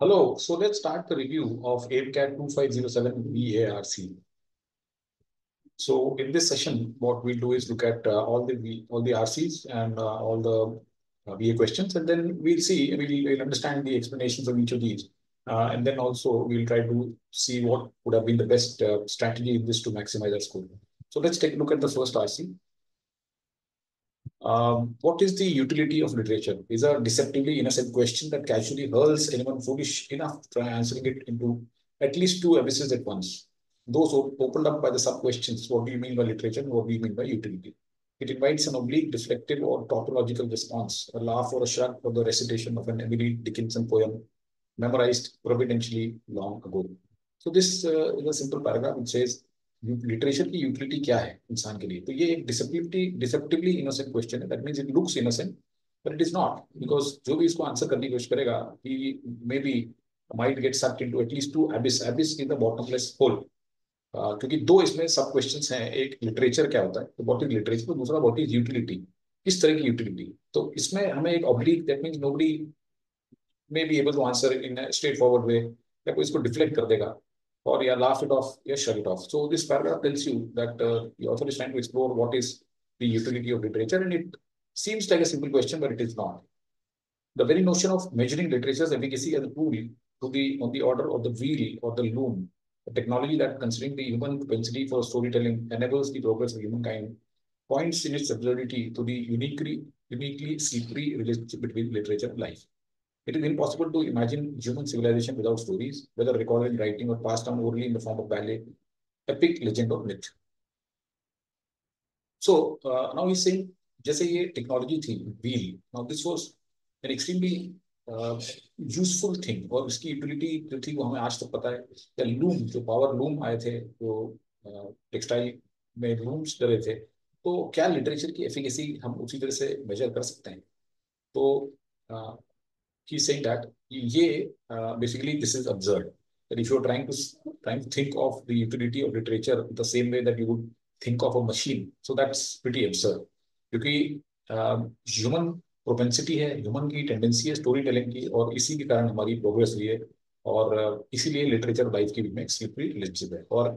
Hello, so let's start the review of AVCAT 2507 VARC. So in this session, what we'll do is look at all the RCs and all the VA questions, and then we'll understand the explanations of each of these, and then also we'll try to see what would have been the best strategy in this to maximize our score. So let's take a look at the first RC. What is the utility of literature? Is a deceptively innocent question that casually hurls anyone foolish enough to try answering it into at least two abysses at once. Those opened up by the sub-questions, what do you mean by literature and what do you mean by utility? It invites an oblique, reflective, or tautological response, a laugh or a shrug for the recitation of an Emily Dickinson poem memorized providentially long ago. So this is a simple paragraph which says literature की utility क्या है इंसान के लिए तो ये एक deceptively innocent question है that means it looks innocent but it is not because जो भी इसको आंसर करने की कोशिश करेगा he maybe might get sucked into at least two abyss in the bottomless hole क्योंकि दो इसमें सब क्वेश्चंस हैं एक लिटरेचर क्या होता है तो व्हाट इज लिटरेचर तो दूसरा व्हाट इज यूटिलिटी किस तरह की यूटिलिटी तो इसमें हमें एक oblique that means nobody may be able to answer in straight forward way या कोई इसको डिफ्लेक्ट कर देगा or yeah, laugh it off, yeah, shrug it off. So this paragraph tells you that the author is trying to explore what is the utility of literature, and it seems like a simple question, but it is not. The very notion of measuring literature's efficacy as a tool to be on the order of the wheel or the loom, a technology that, considering the human propensity for storytelling, enables the progress of humankind, points in its absurdity to the uniquely slippery relationship between literature and life. It is impossible to imagine human civilization without stories, whether recorded in writing or passed down orally in the form of ballet, epic, legend, or myth. So now he's saying, जैसे ये technology थी wheel now this was an extremely useful thing और इसकी utility जो थी वो हमें आज तक पता है या लूम जो पावर लूम आए थे जो टेक्सटाइल में लूम्स डरे थे तो क्या लिटरेचर की एफिकेसी हम उसी तरह से मेजर कर सकते हैं तो he's saying that basically this is absurd. That if you're trying to think of the utility of literature the same way that you would think of a machine, so that's pretty absurd. क्योंकि human propensity है human की tendency है story telling की और इसी के कारण हमारी प्रोग्रेस हुई है और इसीलिए लिटरेचर लाइफ की भी एक स्लिपरी रिलेशनशिप है और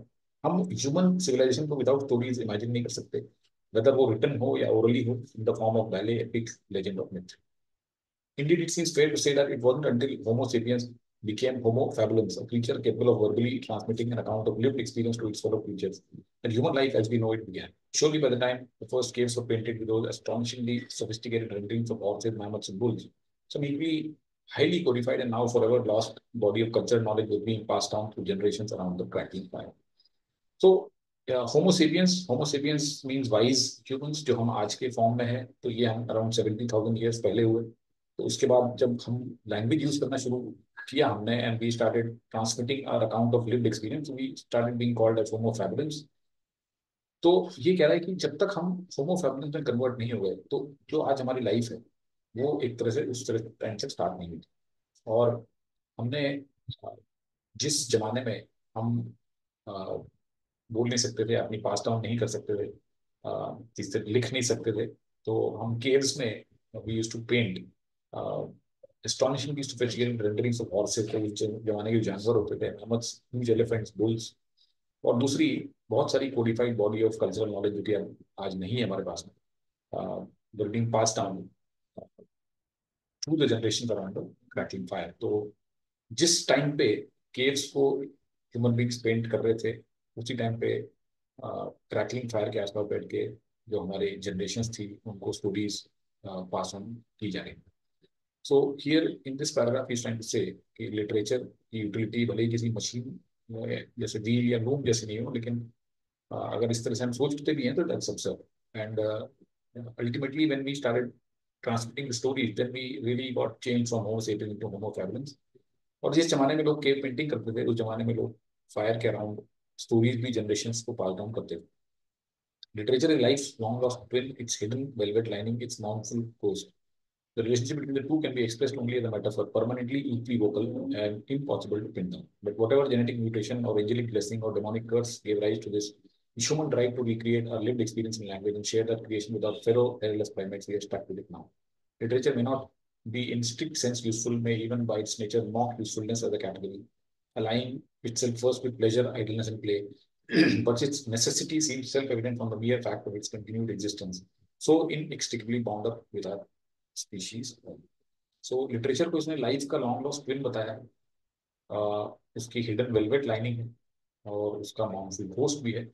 हम ह्यूमन सिविलाइजेशन को विदाउट स्टोरीज इमेजिन नहीं कर सकते वेदर वो रिटन हो या ओरली हो in the form of ballet epic legend of myth. Indeed, it seems fair to say that it wasn't until Homo sapiens became Homo fabulensis, a creature capable of verbally transmitting an account of lived experience to its fellow creatures, that human life as we know it began. Surely by the time the first caves were painted with those astonishingly sophisticated renderings of horses, mammoths, and bulls, some equally highly codified and now forever lost body of cultural knowledge was being passed down through generations around the crackling fire. So homo sapiens means wise humans जो हम आज के form में है तो ये हम around 70,000 years पहले हुए तो उसके बाद जब हम लैंग्वेज यूज करना शुरू किया हमने and we started transmitting our account of lived experience we started being called as homo fabulans. तो ये कह रहा है कि जब तक हम होमो फैबुलन्स में कन्वर्ट नहीं हो गए तो जो आज हमारी लाइफ है वो एक तरह से उस तरह टाइम से स्टार्ट नहीं हुई और हमने जिस जमाने में हम बोल नहीं सकते थे अपनी पास डाउन नहीं कर सकते थे जिससे लिख नहीं सकते थे तो हम केव्स में we used to paint astonishing used to fetch getting renderings of horses थे जिस जमाने के जानवर होते थे mammoths huge elephants bulls और दूसरी बहुत सारी codified body of cultural knowledge जो कि आज नहीं है हमारे पास में being passed down through the generations around the crackling fire. तो जिस टाइम पे केव्स को ह्यूमन बींग्स पेंट कर रहे थे उसी टाइम पे क्रैकलिंग फायर के आसपास बैठ के जो हमारे जनरेशन थी उनको स्टोरीज पास ऑन की जा रही. So here in this paragraph is trying to say कि लिटरेचर की यूटिलिटी भले ही किसी मशीन जैसे व्हील या लूम जैसे नहीं हो लेकिन अगर इस तरह से हम सोचते भी हैं तो that's absurd and ultimately when we started transmitting the stories then we really got change from homo sapiens to homo fabulans. और जिस जमाने में लोग केव पेंटिंग करते थे उस जमाने में लोग फायर के अराउंड स्टोरीज भी जनरेशंस को पास डाउन करते थे. Literature is life long lost twin it's hidden velvet lining it's mournful coast. The relationship between the two can be expressed only as a metaphor, permanently equivocal and impossible to pin down. But whatever genetic mutation or angelic blessing or demonic curse gave rise to this human drive to recreate our lived experience in language and share that creation with our fellow hairless primates, we are stuck with it now. Literature may not be in strict sense useful may even by its nature mock usefulness as a category, aligning itself first with pleasure, idleness, and play. But its necessity seems self-evident from the mere fact of its continued existence, so inextricably bound up with our species. So literature को इसने life का long lost twin बताया, उसकी hidden velvet lining है और उसका माउंटफुल host भी है।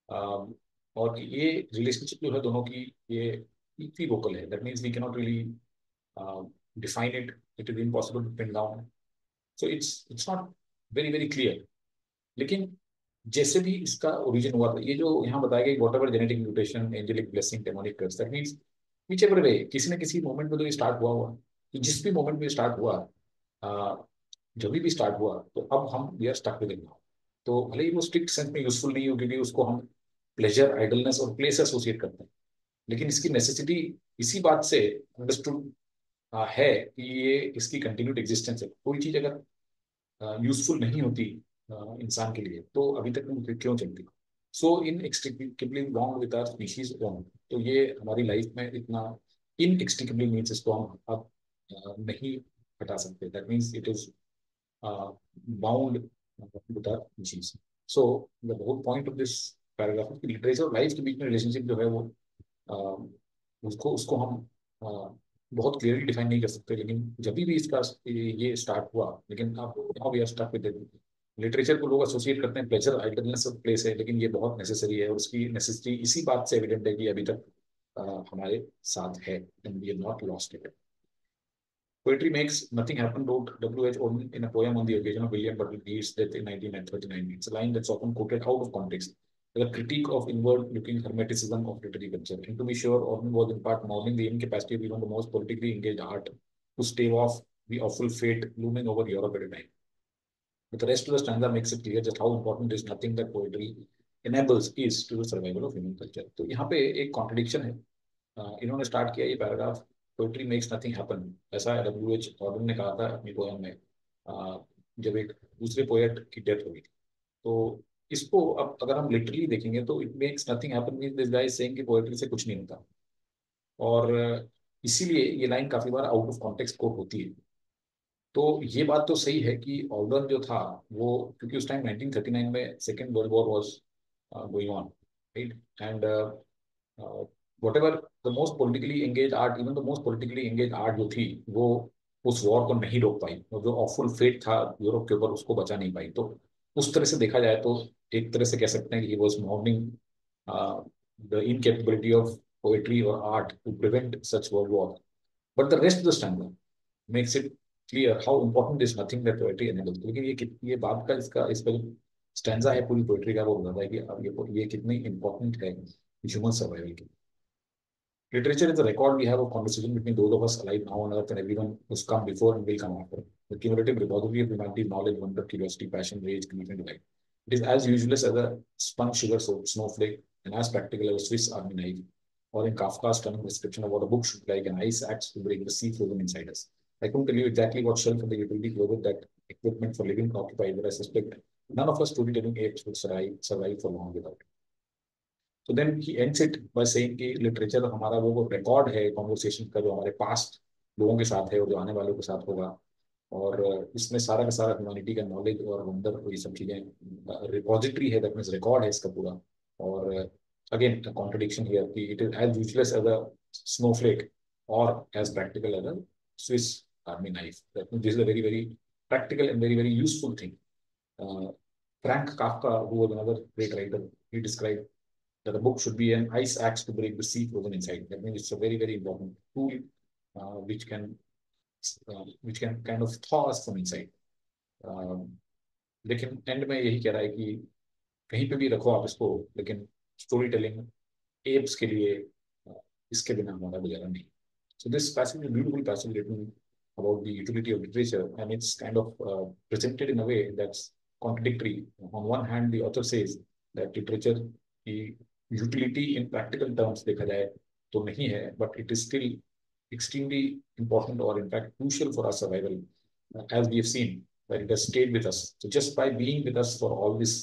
और ये रिलेशनशिप जो है दोनों की, ये इक्विवोकल है। That means we can not really define it, it is impossible to pin down. So it's not very very clear. लेकिन जैसे भी इसका ओरिजिन हुआ था, ये जो यहाँ बताया गया whatever genetic mutation, angelic blessing, demonic curse, that means पीछे पर गए किसी न किसी मोमेंट में तो ये स्टार्ट हुआ हुआ। तो जिस भी मोमेंट में स्टार्ट हुआ, जब भी स्टार्ट हुआ, तो अब हम we are stuck with it now. तो भले ही वो स्ट्रिक्ट सेंस में यूजफुल नहीं हो, क्योंकि उसको हम प्लेजर, आइडलनेस और प्ले से एसोसिएट करते हैं, लेकिन इसकी नेसेसिटी इसी बात से अंडरस्टूड है कि ये इसकी कंटिन्यूड एग्जिस्टेंस है। कोई चीज अगर यूजफुल नहीं होती इंसान के लिए, तो अभी तक वो क्यों चलती। So inextricably bound with our species own, तो ये हमारी लाइफ में इतना इन एक्सट्रिकेबली मीन्स इसको हम अब नहीं हटा सकते। That means it is bound with our species. So the whole point of this paragraph, literature और लाइफ के बीच में रिलेशनशिप जो है वो उसको उसको हम बहुत क्लियरली डिफाइन नहीं कर सकते। लेकिन जब भी इसका ये स्टार्ट हुआ, लेकिन अब now we are stuck with it. Literature को लोग एसोसिएट करते हैं प्लेजर, आइडलनेस ऑफ प्लेस है, लेकिन ये बहुत नेसेसरी है, और उसकी नेसेसिटी इसी बात से एविडेंट है कि अभी तक हमारे साथ है, and we have not lost it. Poetry makes nothing happen, wrote W.H. Auden in a poem on the occasion of William Butler Yeats' death in 1939. It's a line that's often quoted out of context, as a critique of inward-looking hermeticism of literary culture. And to be sure, Auden was in part mourning the incapacity of even the most politically engaged art to stave off the awful fate looming over Europe at a time. But the rest of the stanza makes it clear just how important this nothing that poetry enables is to the survival of human culture. तो यहाँ पे एक contradiction है। इन्होंने start किया ये paragraph, poetry makes nothing happen, ऐसा W.H. Orton ने कहा था अपनी पोएम में, जब एक दूसरे पोएट की डेथ हुई थी। तो इसको अब अगर हम लिटरली देखेंगे तो it makes nothing happen means this guy is saying कि पोएट्री से कुछ नहीं होता। और इसीलिए ये लाइन काफी बार आउट ऑफ कॉन्टेक्स्ट कोट होती है। तो ये बात तो सही है कि ऑर्डन जो था वो, क्योंकि उस टाइम 1939 में second world war was going on, right, and whatever the most politically engaged art, even the most politically engaged art जो थी, वो उस वॉर को नहीं रोक पाई, और जो ऑफुल फेट था यूरोप के ऊपर उसको बचा नहीं पाई। तो उस तरह से देखा जाए तो एक तरह से कह सकते हैं कि he was mourning the incapability of poetry और art to prevent such world war. But the rest of the standard makes it clear how important is nothing that poetry enables. लेकिन ये बात का इसका स्टैंडा है पूरी पोएट्री का, वो बताता है कि अब ये कितनी इंपॉर्टेंट है ह्यूमन सर्वाइवल के। Literature is a record we have of conversation between those of us alive now on earth and everyone who's come before and will come after. The cumulative repository of humanity's knowledge, wonder, curiosity, passion, rage, grief, and delight. It is as useless as a spun sugar snowflake and as practical as a Swiss army knife, or in Kafka's stunning description of what a book should be like, an ice axe to break the sea frozen inside us. I couldn't tell you exactly what shelf in the utility closet that equipment for living occupied, but I suspect none of us storytelling apes would survive for long without it. तो then ही ends it by saying कि literature हमारा वो record है conversation का, जो हमारे past लोगों के साथ है और जो आने वालों के साथ होगा। और इसमें सारा का सारा ह्यूमैनिटी का नॉलेज और वंडर, ये सब चीजें रिपोजिटरी है, दैट मींस रिकॉर्ड है इसका पूरा। और अगेन कॉन्ट्रडिक्शन हियर कि it is as useless as a snowflake और as practical as a Swiss army knife. That means this is a very very practical and very very useful thing. Frank Kafka, who was another great writer, he described that a book should be an ice axe to break the sea frozen inside. That means it's a very, very important tool which can kind of thaw us from inside. लेकिन and में यही कह रहा है कि कहीं पे भी रखो आप इसको, लेकिन स्टोरी टेलिंग एप्स के लिए इसके बिना हमारा गुजारा नहीं। So this passage is a beautiful passage written about the utility of literature, and it's kind of presented in a way that's contradictory. On one hand, the author says that literature की utility in practical terms देखा जाए तो नहीं है, but it is still extremely important or in fact crucial for our survival, as we have seen that it has stayed with us. So just by being with us for all this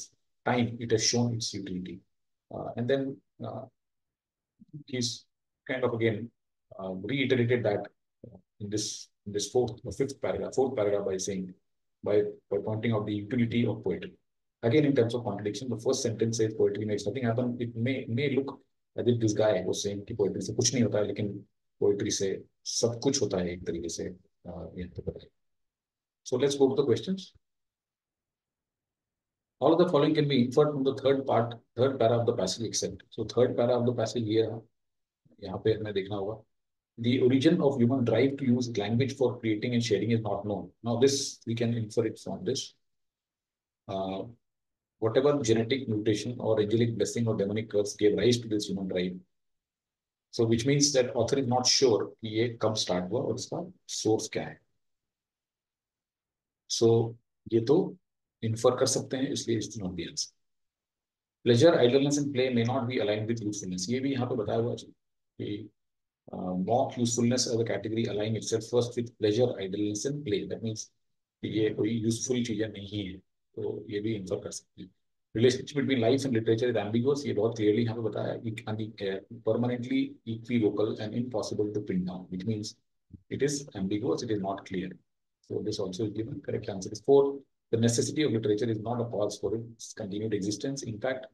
time, it has shown its utility. And then he's kind of again reiterated that in this fourth paragraph by saying by pointing out the utility of poetry. Again, in terms of contradiction, the first sentence says poetry makes nothing happen. It may look as if this guy was saying कि poetry से कुछ नहीं होता है, लेकिन poetry से सब कुछ होता है एक तरीके से, यहाँ पे बताइए. So let's go to the questions. All of the following can be inferred from the third para of the passage except. So third para of the passage ये रहा, यहाँ पे हमें देखना होगा. The origin of human drive to use language for creating and sharing is not known. Now this we can infer it from this. Whatever genetic mutation or angelic blessing or demonic curse gave rise to this human drive. So which means that author is not sure कि ये कब start हुआ और इसका source क्या है. So ये तो infer कर सकते हैं, इसलिए it's not the answer. Pleasure, idleness and play may not be aligned with usefulness. ये भी यहाँ पे बताया हुआ है कि mock usefulness as a category align itself first with pleasure, idleness and play. That means ये कोई useful चीजें नहीं है, तो ये भी infer कर सकते हैं. Relationship between life and literature is ambiguous. ये बहुत clearly यहाँ पे बताया है, permanently equivocal and impossible to pin down, which means it is ambiguous, it is not clear. So this also is given. Correct answer is 4. The necessity of literature is not a cause for its continued existence. In fact,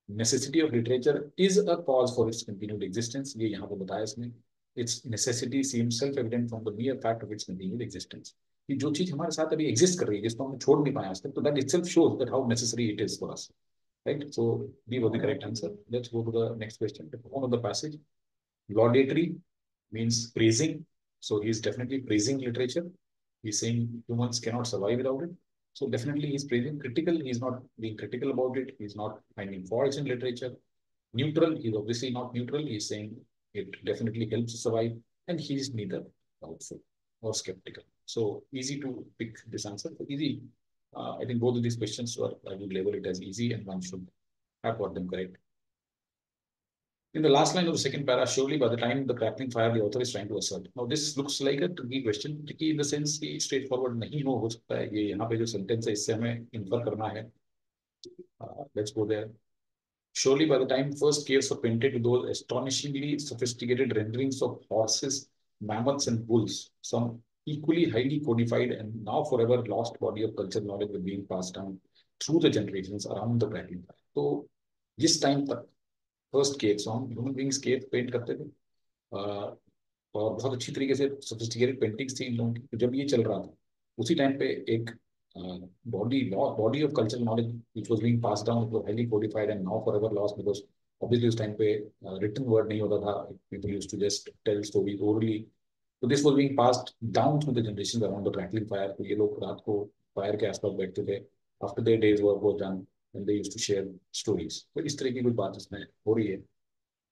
necessity of literature is a cause for its continued existence. ये यहाँ पे बताया इसमें. Its necessity seems self-evident from the mere fact of its continued existence. कि जो चीज हमारे साथ अभी एग्जिस्ट कर रही है, जिसको हम छोड़ नहीं पाए आज तक, तो that itself shows that how necessary it is for us. Right? So B was the correct answer. Let's go to the next question. The form of the passage. Laudatory means praising. So he is definitely praising literature. He's saying humans cannot survive without it. So definitely he's praising. Critical, he's not being critical about it. He's not finding faults in literature. Neutral, he's obviously not neutral. He's saying it definitely helps to survive. And he's neither doubtful or skeptical. So easy to pick this answer. So easy. I think both of these questions were, I would label it as easy, and one should have got them correct. In the last line of the second para, surely by the time the crackling fire, the author is trying to assert. Now this looks like a tricky question. Tricky in the sense कि straightforward नहीं हो सकता है. ये यहाँ पे जो sentence है, इससे हमें infer करना है. Let's go there. Surely by the time first caves were painted with those astonishingly sophisticated renderings of horses, mammoths and bulls, some equally highly codified and now forever lost body of cultural knowledge were being passed down through the generations around the crackling fire. तो जिस time तक first केव, हम human beings केव paint करते थे, और बहुत अच्छी तरीके से सोफिस्टिकेटेड पेंटिंग्स थी इन लोगों की. जब ये चल रहा था, उसी टाइम पे एक body of cultural knowledge which was being passed down, it was highly codified and now forever lost, because obviously उस टाइम पे written word नहीं होता था. People used to just tell stories orally. So this was being passed down through the generations around the crackling fire. तो ये लोग रात को फायर के आसपास बैठते थे. After their day's work was done, and they used to share stories. तो इस तरह की कुछ बात इसमें हो रही है.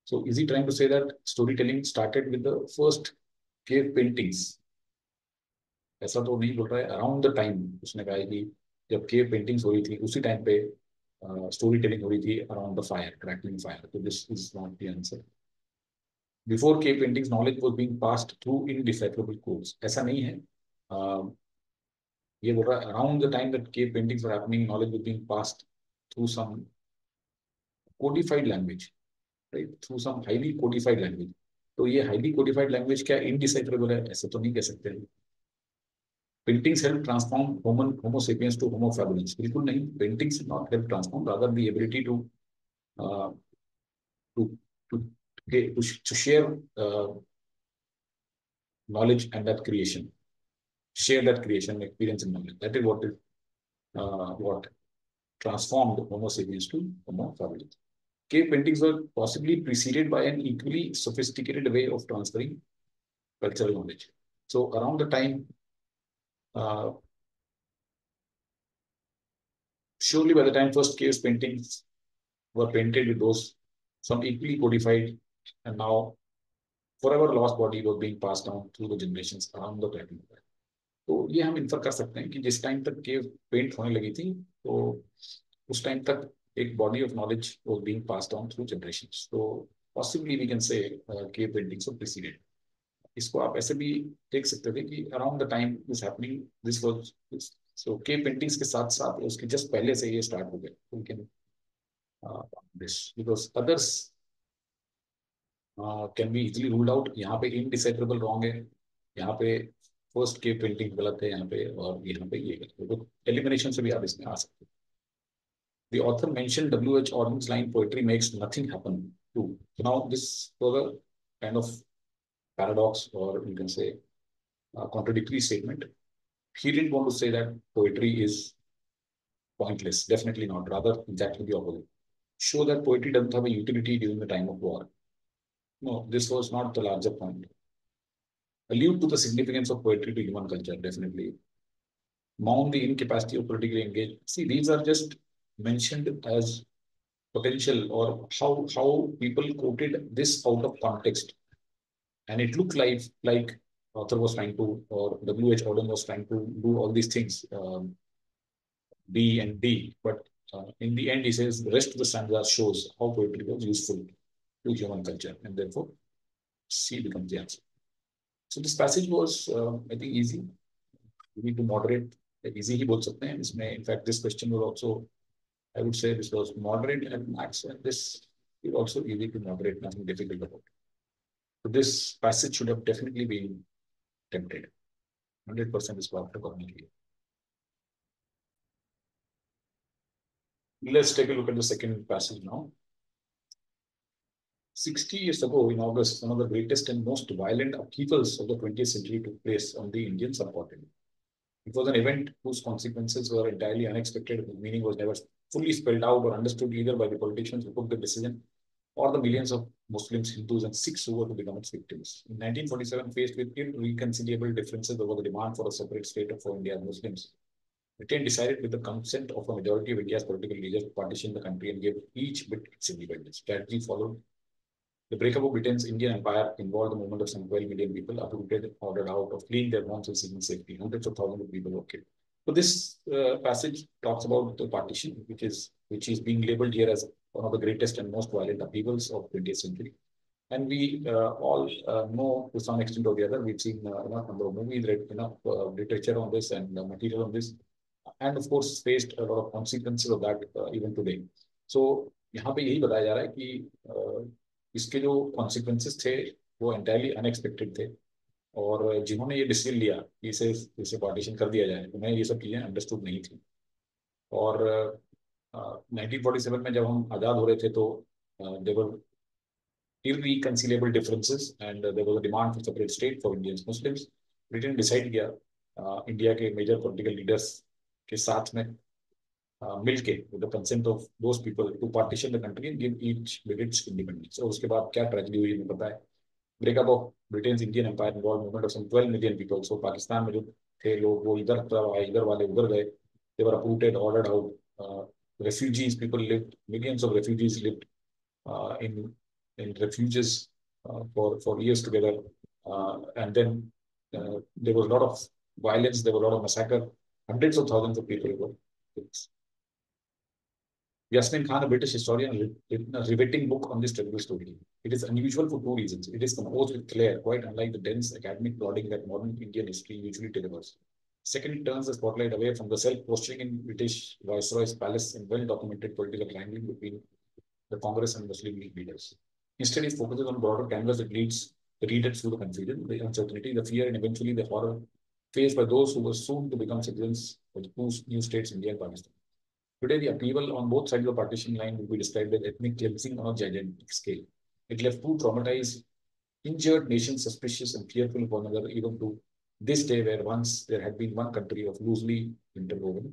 So is he trying to say that storytelling started with the first cave paintings? ऐसा तो नहीं बोल रहा है. अराउंड द टाइम उसने कहा है कि जब केव पेंटिंग्स हो रही थी, उसी टाइम पे स्टोरी टेलिंग हो रही थी around the fire, crackling fire. तो this is not the answer. Before cave paintings knowledge was being passed through indecipherable codes. ऐसा नहीं है. ये बोल रहा है around the time that cave paintings were happening, knowledge was being passed through some codified language, right, through some highly codified language. तो ये highly codified language क्या इनडिसाइफरेबल है? ऐसे तो नहीं कह सकते हैं. Paintings help transform Homo sapiens to Homo faciens. बिल्कुल नहीं. Paintings did not help transform, rather the ability uh, to to to share knowledge and that creation, share that creation experience and knowledge. That is what transformed Homo sapiens to Homo faciens. Cave paintings were possibly preceded by an equally sophisticated way of transferring cultural knowledge. So around the time. Surely by the time first cave paintings were painted with those, some equally codified and now forever lost body was being passed down through the generations around the crackling fire. तो ये हम infer कर सकते हैं कि जिस time तक केव paint होने लगी थी, तो उस टाइम तक एक body of knowledge was being passed down through generations. तो possibly we can say cave paintings were preceded. इसको आप ऐसे भी देख सकते थे कि around the time this happening, this was, so cave paintings के साथ साथ उसके जस्ट पहले से ये स्टार्ट हो गया. We can this because others can be easily ruled out. यहाँ पे indecipherable wrong है. यहाँ पे फर्स्ट केव पेंटिंग गलत है यहाँ पे, और यहाँ पे ये गलत है, तो एलिमिनेशन से भी आप इसमें आ सकते हो. The author mentioned W.H. Auburn's line, "Poetry makes nothing happen," too. So now this was a kind of paradox, or you can say a contradictory statement. He didn't want to say that poetry is pointless. Definitely not. Rather, exactly the opposite. Show that poetry doesn't have a utility during the time of war. No, this was not the larger point. Allude to the significance of poetry to human culture, definitely. Mourn the incapacity of politically engaged. See, these are just mentioned as potential, or how people quoted this out of context, and it looked like author was trying to, or W.H. Auden was trying to do all these things, B and D, but in the end he says the rest of the stanza shows how poetry was useful to human culture, and therefore C becomes the answer. So this passage was I think easy. You need to moderate. Easy ही बोल सकते हैं इसमें. In fact, this question was also, I would say, this was moderate at max, and this is also easy to moderate. Nothing difficult about it. So this passage should have definitely been tempted. 100% is correct accordingly. Let's take a look at the second passage now. 60 years ago, in August, one of the greatest and most violent upheavals of the 20th century took place on the Indian subcontinent. It was an event whose consequences were entirely unexpected, whose meaning was never fully spelled out or understood either by the politicians who took the decision or the millions of Muslims, Hindus, and Sikhs who were to become its victims. In 1947, faced with irreconcilable differences over the demand for a separate state for India's Muslims, Britain decided, with the consent of a majority of India's political leaders, to partition the country and give each bit its independence. Strategy followed. The breakup of Britain's Indian empire involved the movement of some 12 million people, uprooted, ordered out, of fleeing their homes and seeking safety. Hundreds of thousands of people were killed. So this passage talks about the partition, which is being labeled here as one of the greatest and most violent upheavals of 20th century. And we all know, to some extent or the other, we've seen enough number of movies, read enough literature on this and material on this, and of course faced a lot of consequences of that even today. So यहाँ पे यही बताया जा रहा है कि इसके जो consequences थे वो entirely unexpected थे, और जिन्होंने ये डिसीजन लिया कि इसे पार्टीशन कर दिया जाए, उन्हें ये सब चीजें अंडरस्टूड नहीं थी. और 1947 में जब हम आजाद हो रहे थे तो देवर irreconcilable differences, and there was a demand for separate state for Indians, Muslims. Britain decide किया इंडिया के मेजर पॉलिटिकल लीडर्स के साथ में मिलके, with the consent of those people, to partition the country and give each bit its independence. और उसके बाद क्या ट्रेजेडी हुई हमें पता है. Breakup of Britain's Indian empire involve movement of some 12 million people. So Pakistan में जो थे लोग वो इधर आए, इधर वाले उधर गए. दे वर uprooted, ordered out. Refugees, people lived, millions of refugees lived in refuges for years together, and then there was a lot of violence, there was a lot of massacre. Hundreds of thousands of people were killed. Yasmin Khan, a British historian, written a riveting book on this terrible story. It is unusual for two reasons. It is composed with flair, quite unlike the dense academic plodding that modern Indian history usually delivers. Second, it turns the spotlight away from the self-posturing in British Viceroy's palace and well-documented political wrangling between the Congress and Muslim League leaders. Instead, it focuses on broader canvas that leads the reader through the confusion, the uncertainty, the fear, and eventually the horror faced by those who were soon to become citizens of the two new states, India and Pakistan. Today, the upheaval on both sides of the partition line will be described as ethnic cleansing on a gigantic scale. It left two traumatized, injured nations suspicious and fearful of one another, even to this day, where once there had been one country of loosely interwoven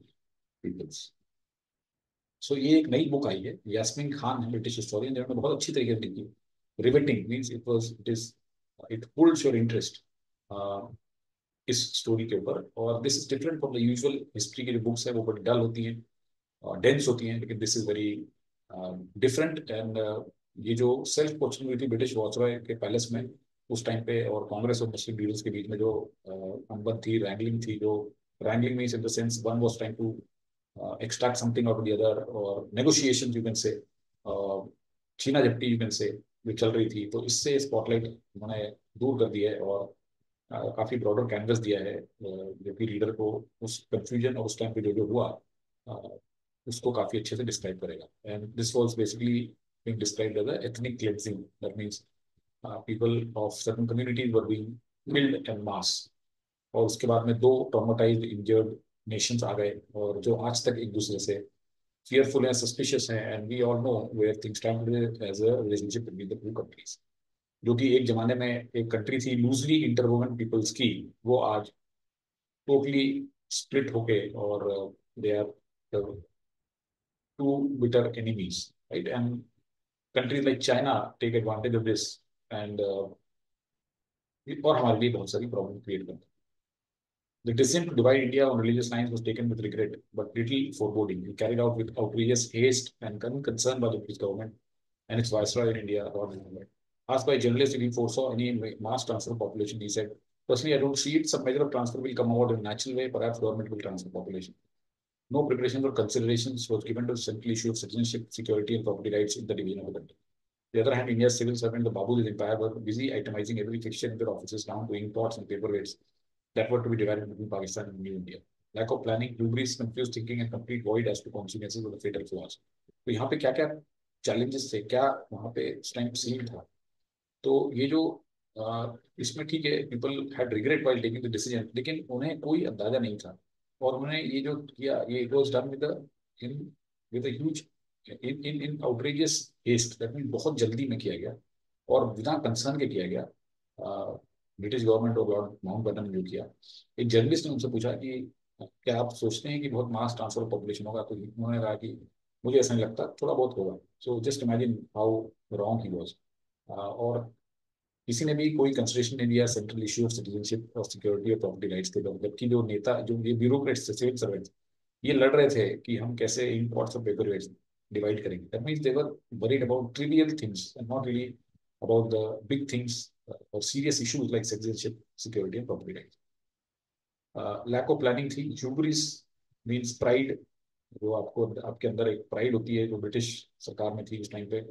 peoples. सो ये एक नई book आई है, यास्मीन खान है, British historian, जिन्होंने बहुत अच्छी तरीके से लिखी. Riveting means it holds your interest इस स्टोरी के ऊपर. और this is different from the usual history की जो बुक्स है, वो बड़ी डल होती हैं, डेंस होती हैं, लेकिन this is very different. And ये जो सेल्फ क्वेश्चन हुई थी ब्रिटिश वॉचरॉय के पैलेस में उस टाइम पे, और कांग्रेस और मुस्लिम लीडर्स के बीच में जो अनबन थी, रैंगलिंग थी, जो wrangling means in the sense one was trying to extract something out of the other, or negotiations you can say, छीना झपटी you can say, जो चल रही थी, तो इससे स्पॉटलाइट उन्होंने दूर कर दिया है और काफी ब्रॉडर कैनवस दिया है, जो कि रीडर को उस कंफ्यूजन और उस टाइम पे जो जो हुआ उसको काफी अच्छे से डिस्क्राइब करेगा. And this was basically being described as a ethnic cleansing. That means people of certain communities were being killed en masse, और उसके बाद में दो ट्रॉमेटाइज्ड इंजर्ड नेशंस आ गए, और जो आज तक एक दूसरे से fearful and suspicious हैं, and we all know where things stand today as a relationship between the two countries. जो कि एक जमाने में एक कंट्री थी लूजली इंटरवोवन पीपल्स की, वो आज टोटली स्प्लिट होके, और they are two bitter enemies, right? And countries like China take advantage of this, and और हमारे लिए बहुत सारी प्रॉब्लम क्रिएट करते हैं. The decision to divide India on religious lines was taken with regret, but little foreboding. It carried out with outrageous haste and concern by the British government and its viceroy in India, Lord Liverpool. Asked by journalists if he foresaw any mass transfer of population, he said, "Personally, I don't see it. Some measure of transfer will come about in a natural way. Perhaps government will transfer population." No preparations or considerations was given to the central issue of citizenship, security, and property rights in the division of the country. On the other hand, India's civil servant, the Babus empire, were busy itemizing every fixture in their offices down to imports and paperweights that were to be divided between Pakistan and New India. Lack of planning, hubris, confused thinking, and complete void as to consequences of the fatal flaws. तो यहाँ पे क्या क्या challenges थे, क्या वहाँ पे उस टाइम सीन था, तो ये जो इसमें ठीक है, people had regret while taking the decision, लेकिन उन्हें कोई अंदाजा नहीं था, और उन्होंने ये जो किया, ये it was done in with a huge in outrageous haste, that mean बहुत जल्दी में किया गया और बिना कंसर्न के किया गया. ब्रिटिश गवर्नमेंट और लॉर्ड माउंटबेटन ने जो किया, एक जर्नलिस्ट ने उनसे पूछा कि क्या आप सोचते हैं कि बहुत मास ट्रांसफर ऑफ पॉपुलेशन होगा, तो उन्होंने कहा कि मुझे ऐसा नहीं लगता, थोड़ा बहुत होगा. So just imagine how wrong he was. और किसी ने भी कोई कंसिडरेशन नहीं दिया सेंट्रल इशू ऑफ सिटीजनशिप और सिक्योरिटी और प्रॉपर्टी राइट्स के, जबकि जो नेता, जो ये ब्यूरोक्रेट्स थे, सिविल सर्वेंट्स, ये लड़ रहे थे कि हम कैसे इंपॉर्ट्स और पेपर वेट्स डिवाइड करेंगे. That means they were worried about trivial things and not really about the big things और serious issues like citizenship, security and property rights. Lack of planning थी. ह्यूब्रिस मीन्स प्राइड, जो आपको आपके अंदर एक pride होती है, जो ब्रिटिश सरकार में थी उस टाइम पे.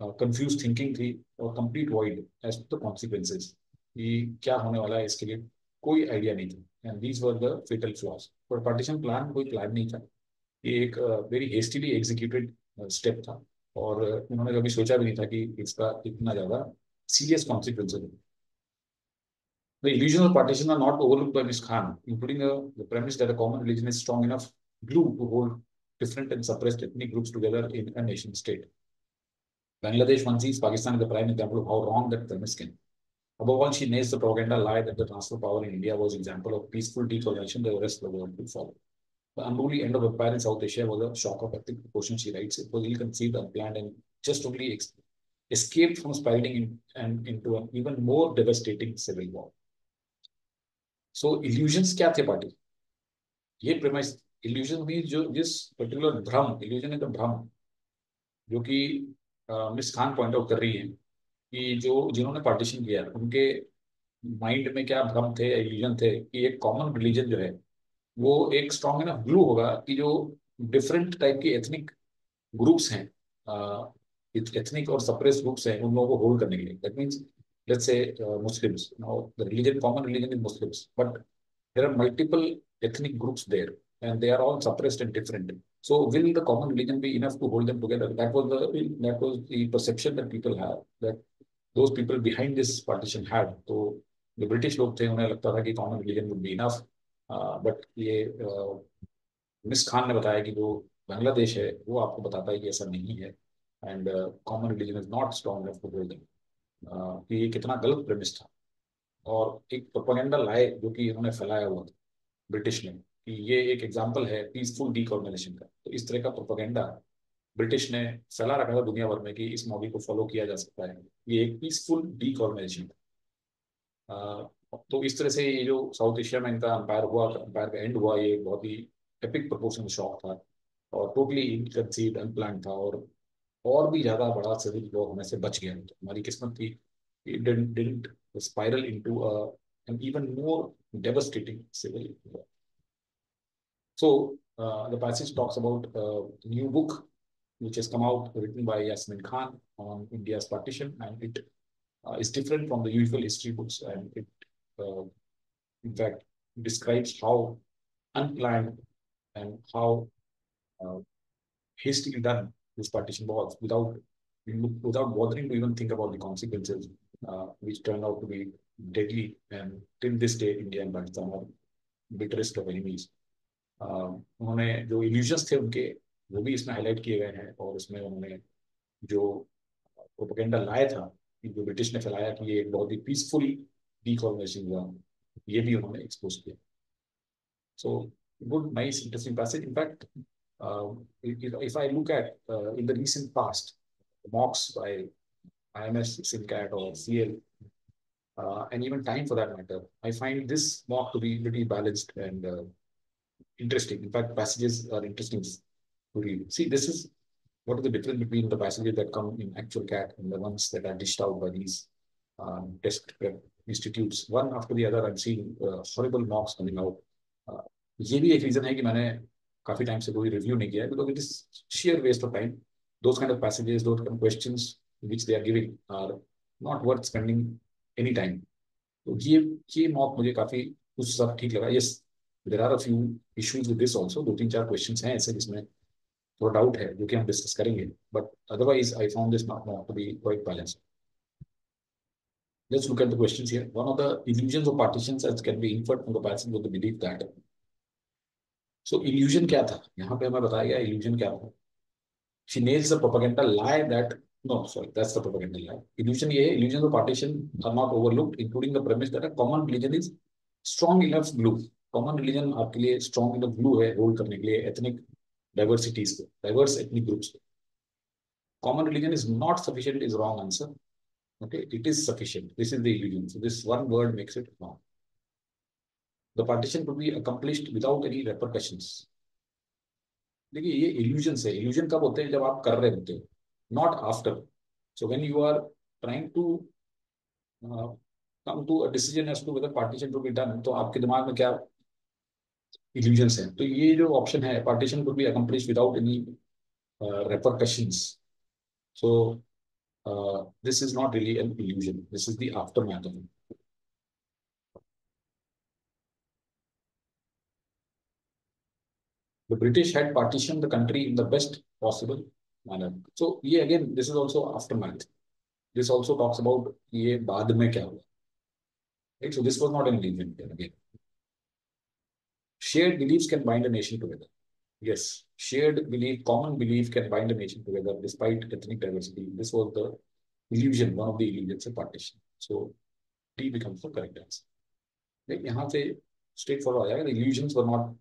कंफ्यूज थिंकिंग थी, और complete void as to the consequences, कि क्या होने वाला है इसके लिए कोई आइडिया नहीं था. And these were the fatal flaws. पर पार्टीशन प्लान कोई प्लान नहीं था, ये एक वेरी हेस्टिली एग्जीक्यूटेड स्टेप था, और उन्होंने कभी सोचा भी नहीं था कि इसका इतना ज्यादा सीरियस कॉन्सिक्वेंसेज है. The illusion of partition are not overlooked by Ms. Khan, including the premise that a common religion is strong enough glue to hold different and suppressed ethnic groups together in a nation state. Bangladesh once sees Pakistan as the prime example of how wrong that premise can. Above all, she nails the propaganda lie that the transfer of power in India was an example of peaceful decolonization that the rest of the world would follow. The unruly end of empire in South Asia was a shock of ethnic proportion, she writes. It was ill-conceived, unplanned, and just only escaped from spiraling into an even more devastating civil war. So illusions क्या थे party, ये premise. Illusion mean जो जिस particular भ्रम, illusion है तो भ्रम, जो कि मिस खान पॉइंट आउट कर रही है कि जो जिन्होंने पार्टीशन किया उनके माइंड में क्या भ्रम थे, इल्यूजन थे कि एक कॉमन रिलीजन जो है वो एक स्ट्रॉन्ग इनफ ग्लू होगा कि जो डिफरेंट टाइप के एथनिक ग्रुप्स हैं, एथनिक और सप्रेस ग्रुप्स हैं, उन लोगों को होल्ड करने के लिए. That means let's say Muslims. Now the religion, common religion is Muslims, but there are multiple ethnic groups there, and they are all suppressed and different. So will the common religion be enough to hold them together? That was the perception that people have, that those people behind this partition had. तो जो British लोग थे उन्हें लगता था कि common religion would be enough, but ये miss Khan ने बताया कि जो बांग्लादेश है वो आपको बताता है कि ऐसा नहीं है, and common religion is not strong enough to hold them. कि ये कितना गलत प्रेमिस था, और एक प्रोपेगेंडा लाए जो कि इन्होंने फैलाया हुआ था ब्रिटिश ने, कि ये एक एग्जाम्पल है पीसफुल डीकॉर्गनाइजेशन का. तो इस तरह का प्रोपेगेंडा ब्रिटिश ने फैला रखा था दुनिया भर में कि इस मॉडल को फॉलो किया जा सकता है, ये एक पीसफुल डीकॉर्गनाइजेशन था. तो इस तरह से ये जो साउथ एशिया में इनका अंपायर हुआ, अंपायर का एंड हुआ, ये बहुत ही एपिक प्रोपोर्शनल शॉक था, और टोटली इनकंसीव्ड, अनप्लान था, और भी ज्यादा बड़ा सिविल वॉर होने से बच गया. तो हमारी किस्मत थी, it didn't spiral into an even more devastating civil war. So the passage talks about a new book which has come out, written by Yasmin Khan on India's partition, and it is different from the usual history books, and it in fact describes how unplanned and how uh, hastily done this partition was, without bothering to even think about the consequences, which turned out to be deadly, and till this day India and Pakistan are bitterest of enemies. उन्होंने जो illusions थे उनके वो भी इसमें highlight किए गए हैं, और इसमें उन्होंने जो प्रोपेगेंडा लाया था कि जो ब्रिटिश ने फैलाया कि ये एक बहुत ही पीसफुल डीकॉलोनाइजेशन हुआ, ये भी उन्होंने एक्सपोज किया. So good, nice, interesting passage. In fact, if I look at in the recent past, mocks by IMS, SimCat, or CL, and even Time for that matter, I find this mock to be pretty balanced and interesting. In fact, passages are interesting to read. See, this is what is the difference between the passages that come in actual CAT and the ones that are dished out by these test prep institutes. One after the other, I'm seeing horrible mocks coming out. ये भी एक reason है कि मैंने काफी time से कोई review नहीं किया है, because it is sheer waste of time. Those kind of passages, those kind of questions which they are giving are not worth spending any time. तो ये मॉक मुझे काफी कुछ सब ठीक लगा. Yes, there are a few issues with this also. दो तीन चार क्वेश्चंस हैं ऐसे जिसमें थोड़ा डाउट है, जो कि हम डिस्कस करेंगे, but otherwise I found this mock to be quite balanced. Let's look at the questions here. One of the illusions of partitions as can be inferred from the passage was the belief that. So illusion क्या था यहाँ पे हमें बताया गया. illusion क्या था? She nails the propaganda lie that no, sorry, that's the propaganda lie. Illusion ये है, illusions of partition are not overlooked, including the premise that a common religion is strong enough glue. Common religion आपके लिए strong enough glue है hold करने के लिए ethnic diversities को, diverse ethnic groups को. Common religion is not sufficient is wrong answer. Okay, it is sufficient. This is the illusion. So this one word makes it wrong. The partition could be accomplished without any repercussions. देखिए ये illusions है. illusion कब होते हैं? जब आप कर रहे होते हो, not after. So when you are trying to come to a decision as to whether partition to be done, तो आपके दिमाग में क्या illusions हैं? तो ये जो option है, partition could be accomplished without any repercussions. So this is not really an illusion. This is the aftermath of it. The British had partitioned the country in the best possible manner. So ये again, this is also aftermath. This also talks about ये बाद में क्या हुआ. Right? So this was not an illusion again. Shared beliefs can bind a nation together. Yes, shared belief, common belief can bind a nation together despite ethnic diversity. This was the illusion, one of the illusions of partition. So D becomes the correct answer. Right? यहाँ से straightforward आ जाएगा. The illusions were not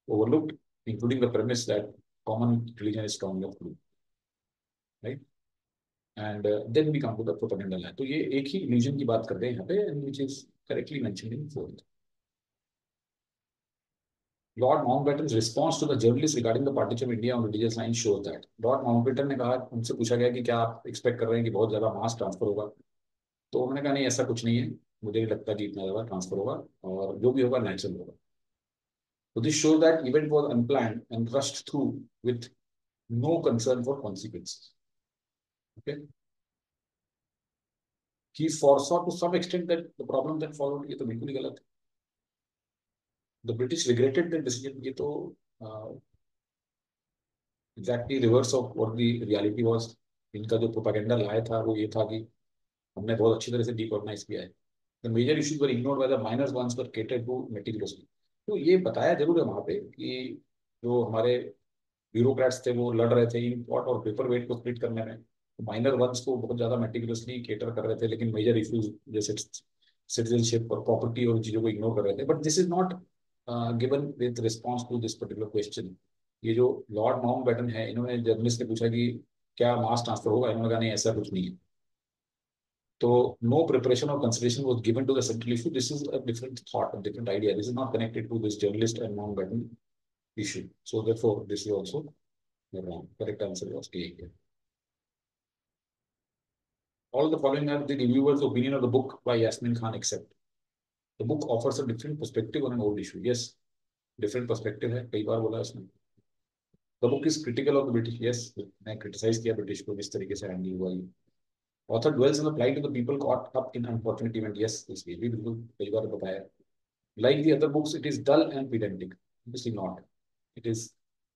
overlooked, including the premise that common religion is strong enough to, right? And then we come to the propaganda lie. तो ये एक ही illusion की बात करते हैं यहाँ पे, and which is correctly mentioned in fourth. Lord Mountbatten's response to the journalist regarding the partition of India on religious lines shows that. Lord Mountbatten ने कहा, उनसे पूछा गया कि क्या आप एक्सपेक्ट कर रहे हैं कि बहुत ज्यादा मास ट्रांसफर होगा, तो उन्होंने कहा नहीं, ऐसा कुछ नहीं है, मुझे नहीं लगता कि इतना ज्यादा ट्रांसफर होगा, और जो भी होगा नेचुरल होगा. So this shows that event was unplanned and rushed through with no concern for consequences. Okay. He foresaw to some extent that the problem that followed, ये तो बिल्कुल ही गलत है. The British regretted their decision. ये तो exactly reverse of what the reality was. इनका जो propaganda लाया था वो ये था कि हमने बहुत अच्छी तरह से decolonize किया है. The major issues were ignored by the minor ones were catered to meticulously. तो ये बताया जरूर है वहां पे कि जो हमारे ब्यूरोक्रेट्स थे वो लड़ रहे थे इम्पोर्ट और पेपर वेट को स्प्लिट करने में, माइनर वंस को बहुत ज्यादा मेटिकुलसली केटर कर रहे थे, लेकिन मेजर इश्यूज जैसे सिटीजनशिप और प्रॉपर्टी और चीजों को इग्नोर कर रहे थे. But this is not given with response to this particular question. ये जो लॉर्ड माउंटबेटन है, इन्होंने जर्नलिस्ट से पूछा कि क्या मास ट्रांसफर होगा, इन्होंने कहा नहीं, ऐसा कुछ नहीं है. तो नो प्रिपरेशन और consideration was given to the central issue. This is a different thought, a different idea. This is not connected to this journalist and Mountbatten issue. So therefore, this is also wrong. Correct answer was A here. All the following are the reviewer's opinion of the book by Yasmin Khan except. The book offers a different perspective on an old issue. Yes, different perspective है. कई बार बोला उसने. The book is critical of the British. Yes, मैं criticize किया British को जिस तरीके से handle हुआ ये. Author dwells on the plight of the people caught up in unfortunate event. Yes, इसलिए भी बिल्कुल कई बार बताया. Like the other books, it is dull and pedantic. Obviously not. It is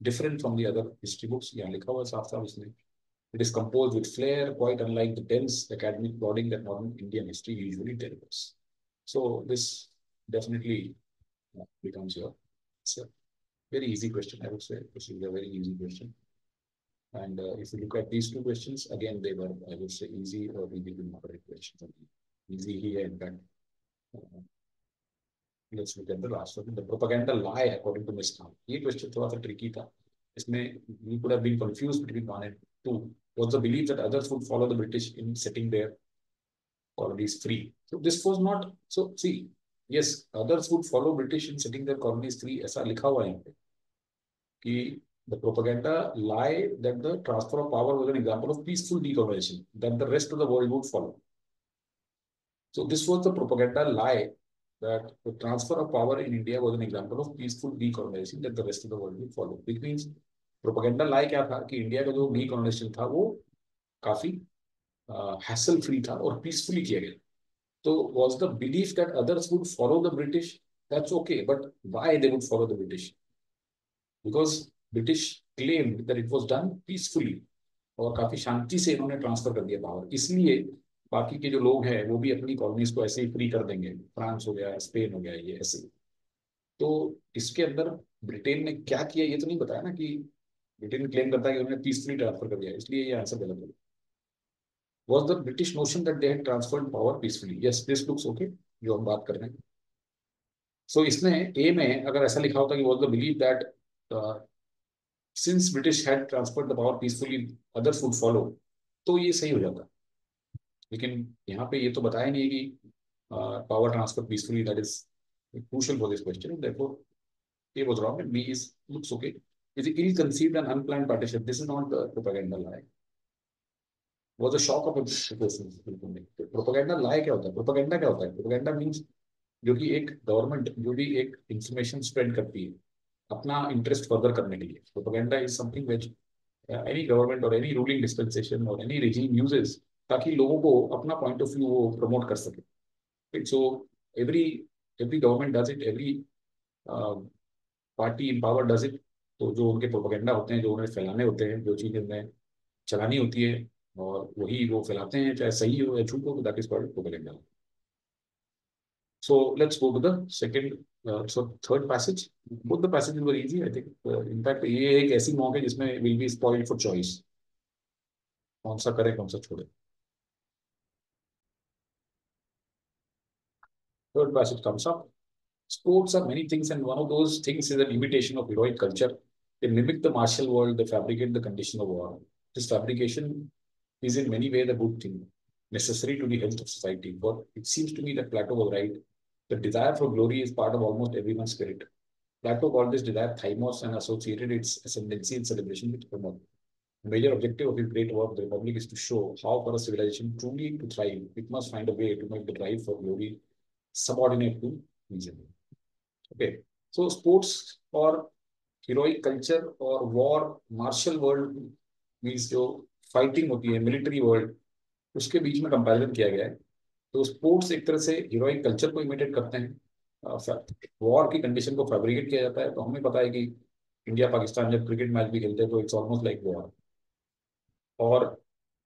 different from the other history books. यहाँ लिखा हुआ साफ साफ इसमें. It is composed with flair, quite unlike the dense academic plodding that modern Indian history usually delivers. So this definitely becomes your, it's a very easy question, I would say. This is a very easy question. And if you look at these two questions, again, they were, I would say, easy or easy to moderate questions. Easy ही है, in fact. Uh, let's look at the last one. The propaganda lie, according to Ms. Khan. ये question थोड़ा सा tricky था. इसमें you could have been confused between one and two. Was the belief that others would follow the British in setting their colonies free. So this was not, so see, yes, others would follow British in setting their colonies free. ऐसा लिखा हुआ है यहाँ पे कि the propaganda lie that the transfer of power was an example of peaceful decolonization that the rest of the world would follow. So this was the propaganda lie that the transfer of power in India was an example of peaceful decolonization that the rest of the world would follow. Which means propaganda lie क्या था कि India का जो decolonization था वो काफी hassle free था और peacefully किया गया. So was the belief that others would follow the British? That's okay, but why they would follow the British? Because British claimed that it was done peacefully और काफी शांति से इन्होंने ट्रांसफर कर दिया पावर, इसलिए बाकी के जो लोग हैं वो भी अपनी कॉलोनीज को ऐसे ही फ्री कर देंगे. फ्रांस हो गया, स्पेन हो गया, ये ऐसे. तो इसके अंदर ब्रिटेन ने क्या किया ये तो नहीं बताया ना, कि ब्रिटेन क्लेम करता है कि उन्होंने पीसफुली ट्रांसफर कर दिया, इसलिए ये आंसर गलत है. Was the British notion that they had transferred power peacefully? Yes, this looks okay. जो हम बात कर रहे हैं. So इसमें A में अगर ऐसा लिखा होता कि was the belief that since British had transferred the power peacefully, others would follow, तो ये सही हो जाता. लेकिन यहाँ पे ये तो बताया नहीं है कि power transfer peacefully, that is crucial for this question. Therefore, A was wrong and B is looks okay. Is ill-conceived and unplanned partition. This is not the propaganda lie. Was a shock of a person. Propaganda lie क्या होता है? Propaganda क्या होता है? Propaganda means जो कि एक government जो भी एक इंफॉर्मेशन स्प्रेड करती है अपना इंटरेस्ट फर्दर करने के लिए. Propaganda is something which any government और एनी रूलिंग डिस्पेंसेशन और एनी रेजिम यूजेस ताकि लोगों को अपना पॉइंट ऑफ व्यू वो प्रमोट कर सके. So every every government does it, every party in power does it. तो जो उनके प्रोपेगेंडा होते हैं, जो उन्हें फैलाने होते हैं, जो चीज़ उन्हें चलानी होती है और वही वो फैलाते हैं, चाहे सही हो या झूठ हो, that is called propaganda. So let's go to the second, so third passage. Both the passages were easy, I think. In fact, ये एक ऐसी मॉक है जिसमें will be spoiled for choice. कौन सा करें, कौन सा छोड़े. Third passage comes up. Sports are many things, and one of those things is an imitation of heroic culture. They mimic the martial world. They fabricate the condition of war. This fabrication is in many ways a good thing, necessary to the health of society. But it seems to me that Plato was right. The desire for glory is part of almost everyone's spirit. Plato called this desire thymos and associated its ascendancy and celebration with Homer. The major objective of his great work, The Republic, is to show how for a civilization truly to thrive, it must find a way to make the drive for glory subordinate to reason. Okay, so sports or heroic culture or war, martial world means जो fighting होती है, military world, उसके बीच में comparison किया गया है. तो sports एक तरह से हीरोइक कल्चर को इमिटेट करते हैं, वॉर की कंडीशन को फैब्रिकेट किया जाता है. तो हमें पता है कि इंडिया पाकिस्तान जब क्रिकेट मैच भी खेलते हैं तो इट्स ऑलमोस्ट लाइक वॉर. और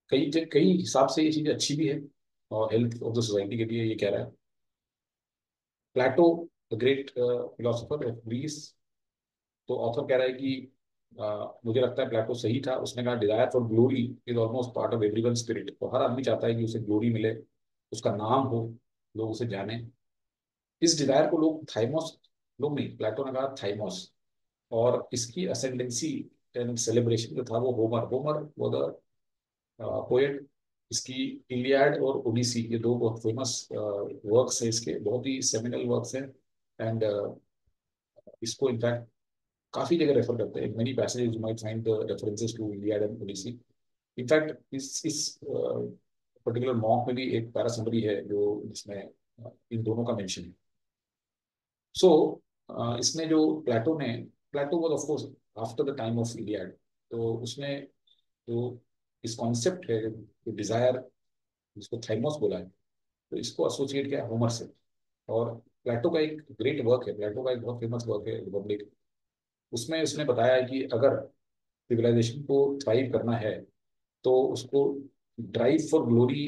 कई कई हिसाब से ये चीज़ अच्छी भी है और हेल्थ ऑफ द सोसाइटी के लिए, ये कह रहा है Plato, the great philosopher of Greece. तो ऑथर कह रहा है कि मुझे लगता है प्लेटो सही था. उसने कहा desire for glory is almost part of everyone spirit. तो हर आदमी चाहता है कि उसे ग्लोरी मिले, उसका नाम हो, लोग उसे जाने. इस डिजायर को लोग थाइमोस, लोग नहीं, प्लेटो ने कहा थाइमोस. और इसकी असेंडेंसी एंड सेलिब्रेशन जो था वो होमर, होमर वो द पोएट. इसकी इलियाड और ओडिसी ये दो बहुत फेमस वर्क्स हैं, इसके बहुत ही सेमिनल वर्क्स हैं. एंड इसको इनफैक्ट काफी जगह रेफर करते हैं. Many passages you might find the references to Iliad and Odyssey. In fact इस पर्टिकुलर मॉक में भी एक पैरा समरी है जो जिसमें इन दोनों का मेंशन है. सो इसमें जो प्लेटो ने, Plato was of course after the time of Iliad. तो उसने जो इस कॉन्सेप्ट है डिजायर, जिसको थाइमोस बोला है, तो इसको एसोसिएट किया होमर से. और प्लेटो का एक ग्रेट वर्क है, प्लेटो का एक बहुत फेमस वर्क है रिपब्लिक. उसमें उसने बताया है कि अगर सिविलाइजेशन को थ्राइव करना है तो उसको drive for glory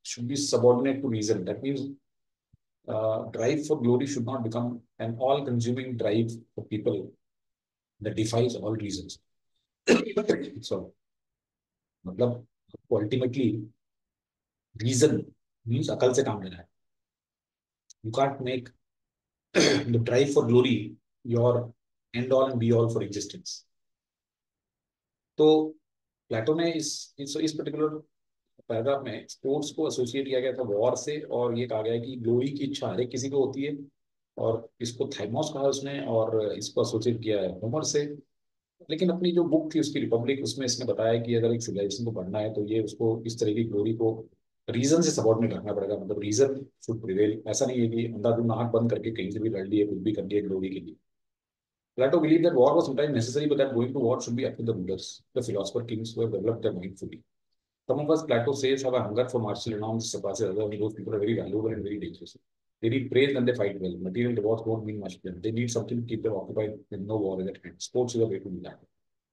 should be subordinate to reason. That means drive for glory should not become an all-consuming drive for people that defies all reasons. So, मतलब अल्टीमेटली रीजन मीन्स अकल से काम लेना है. You can't make the drive for glory your and all and be all for existence. तो प्लेटो ने इस particular paragraph में स्पोर्ट्स को एसोसिएट किया गया था वॉर से, और ये कहा गया है कि ग्लोरी की इच्छा हर एक किसी को होती है, और इसको थाइमोस कहा उसने, और इसको एसोसिएट किया है होमर से. लेकिन अपनी जो बुक थी उसकी रिपब्लिक, उसमें इसने बताया कि अगर एक सिविलाइजेशन को पढ़ना है तो ये उसको इस तरह की ग्लोरी को रीजन से सबॉर्डिनेट रखना पड़ेगा. मतलब रीजन शुड प्रिवेल. ऐसा नहीं है कि अंधाधुंध आंख बंद करके कहीं से भी लड़ लिए, कुछ भी कर दिया ग्लोरी के लिए. Plato believed that war was sometimes necessary, but that going to war should be up to the rulers, the philosopher kings who have developed their mind fully. Some of us, Plato says, have a hunger for martial renown that surpasses others, and those people are very valuable and very dangerous. They need praise when they fight well. Material rewards don't mean much to them. They need something to keep them occupied when no war is at hand. Sports is a way to do that.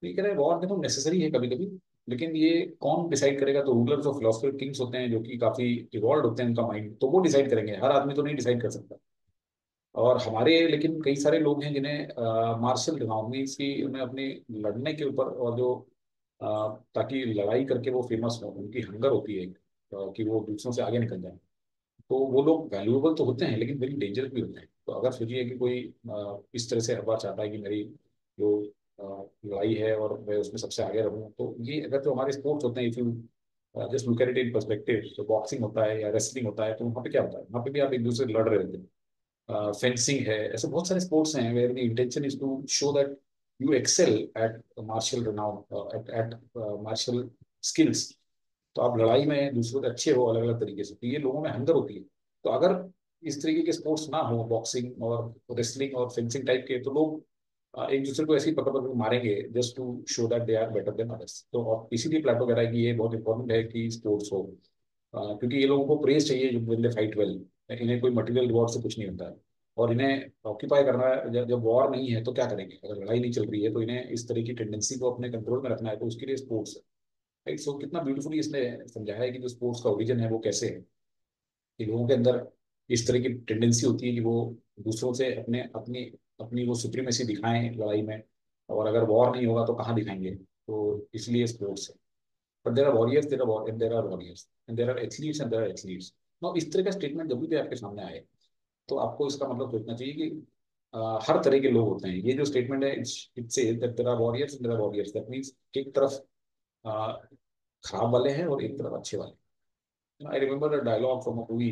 ये कह रहे हैं war देखो necessary है कभी कभी, लेकिन ये कौन डिसाइड करेगा? तो रूलर्स और फिलोसफर किंग्स होते हैं जो कि काफी इवॉल्व होते हैं उनका माइंड, तो वो डिसाइड करेंगे. हर आदमी तो नहीं डिसाइड कर सकता. और हमारे लेकिन कई सारे लोग हैं जिन्हें मार्शल रिनाउंस की, उन्हें अपने लड़ने के ऊपर और जो ताकि लड़ाई करके वो फेमस हो, उनकी हंगर होती है कि वो दूसरों से आगे निकल जाए. तो वो लोग वैल्यूएबल तो होते हैं लेकिन वेरी डेंजरस भी होते हैं. तो अगर सोचिए कि कोई इस तरह से हर बार चाहता है कि मेरी जो लड़ाई है और मैं उसमें सबसे आगे रहूं, तो ये अगर जो हमारे स्पोर्ट्स होते हैं, if you just look at it in perspective, तो बॉक्सिंग होता है या रेसलिंग होता है, तो वहाँ पे क्या होता है? वहाँ पे भी आप एक दूसरे से लड़ रहे होते हैं. फेंसिंग है, ऐसे बहुत सारे स्पोर्ट्स हैं where the intention is to show that you excel at martial renown, at martial skills. तो आप लड़ाई में दूसरों से अच्छे हो अलग अलग तरीके से, तो ये लोगों में हंगर होती है. तो अगर इस तरीके के स्पोर्ट्स ना हो, बॉक्सिंग और रेसलिंग और फेंसिंग टाइप के, तो लोग एक दूसरे को ऐसे ही पकड़ पकड़ मारेंगे just to show that they are better than others. तो और इसीलिए प्लेटो कह रहा है कि ये बहुत इंपॉर्टेंट है कि स्पोर्ट्स हो, क्योंकि ये लोगों को प्रेज चाहिए जो विल दे फाइट वेल. इन्हें कोई मटेरियल रिवॉर्ड से कुछ नहीं होता है. और इन्हें ऑक्यूपाई करना है, जब वॉर नहीं है तो क्या करेंगे? अगर लड़ाई नहीं चल रही है तो इन्हें इस तरह की टेंडेंसी को अपने कंट्रोल में रखना है, तो उसके लिए स्पोर्ट्स है. राइट. सो कितना ब्यूटीफुली इसने समझाया है कि जो स्पोर्ट्स का ओरिजिन है वो कैसे है, कि लोगों के अंदर इस तरह की टेंडेंसी होती है कि वो दूसरों से अपने अपनी अपनी वो सुप्रीमेसी दिखाएं लड़ाई में, और अगर वॉर नहीं होगा तो कहाँ दिखाएंगे? तो इसलिए स्पोर्ट्स है. But there are warriors, there are warriors and there are athletes and there are athletes. No, इस तरह का स्टेटमेंट जब भी आपके सामने आए तो आपको इसका मतलब सोचना चाहिए कि हर तरह के लोग होते हैं. ये जो स्टेटमेंट है, it says that there are warriors and there are warriors. That means एक तरफ uh, खराब वाले हैं और एक तरफ अच्छे वाले. I remember a dialogue from a movie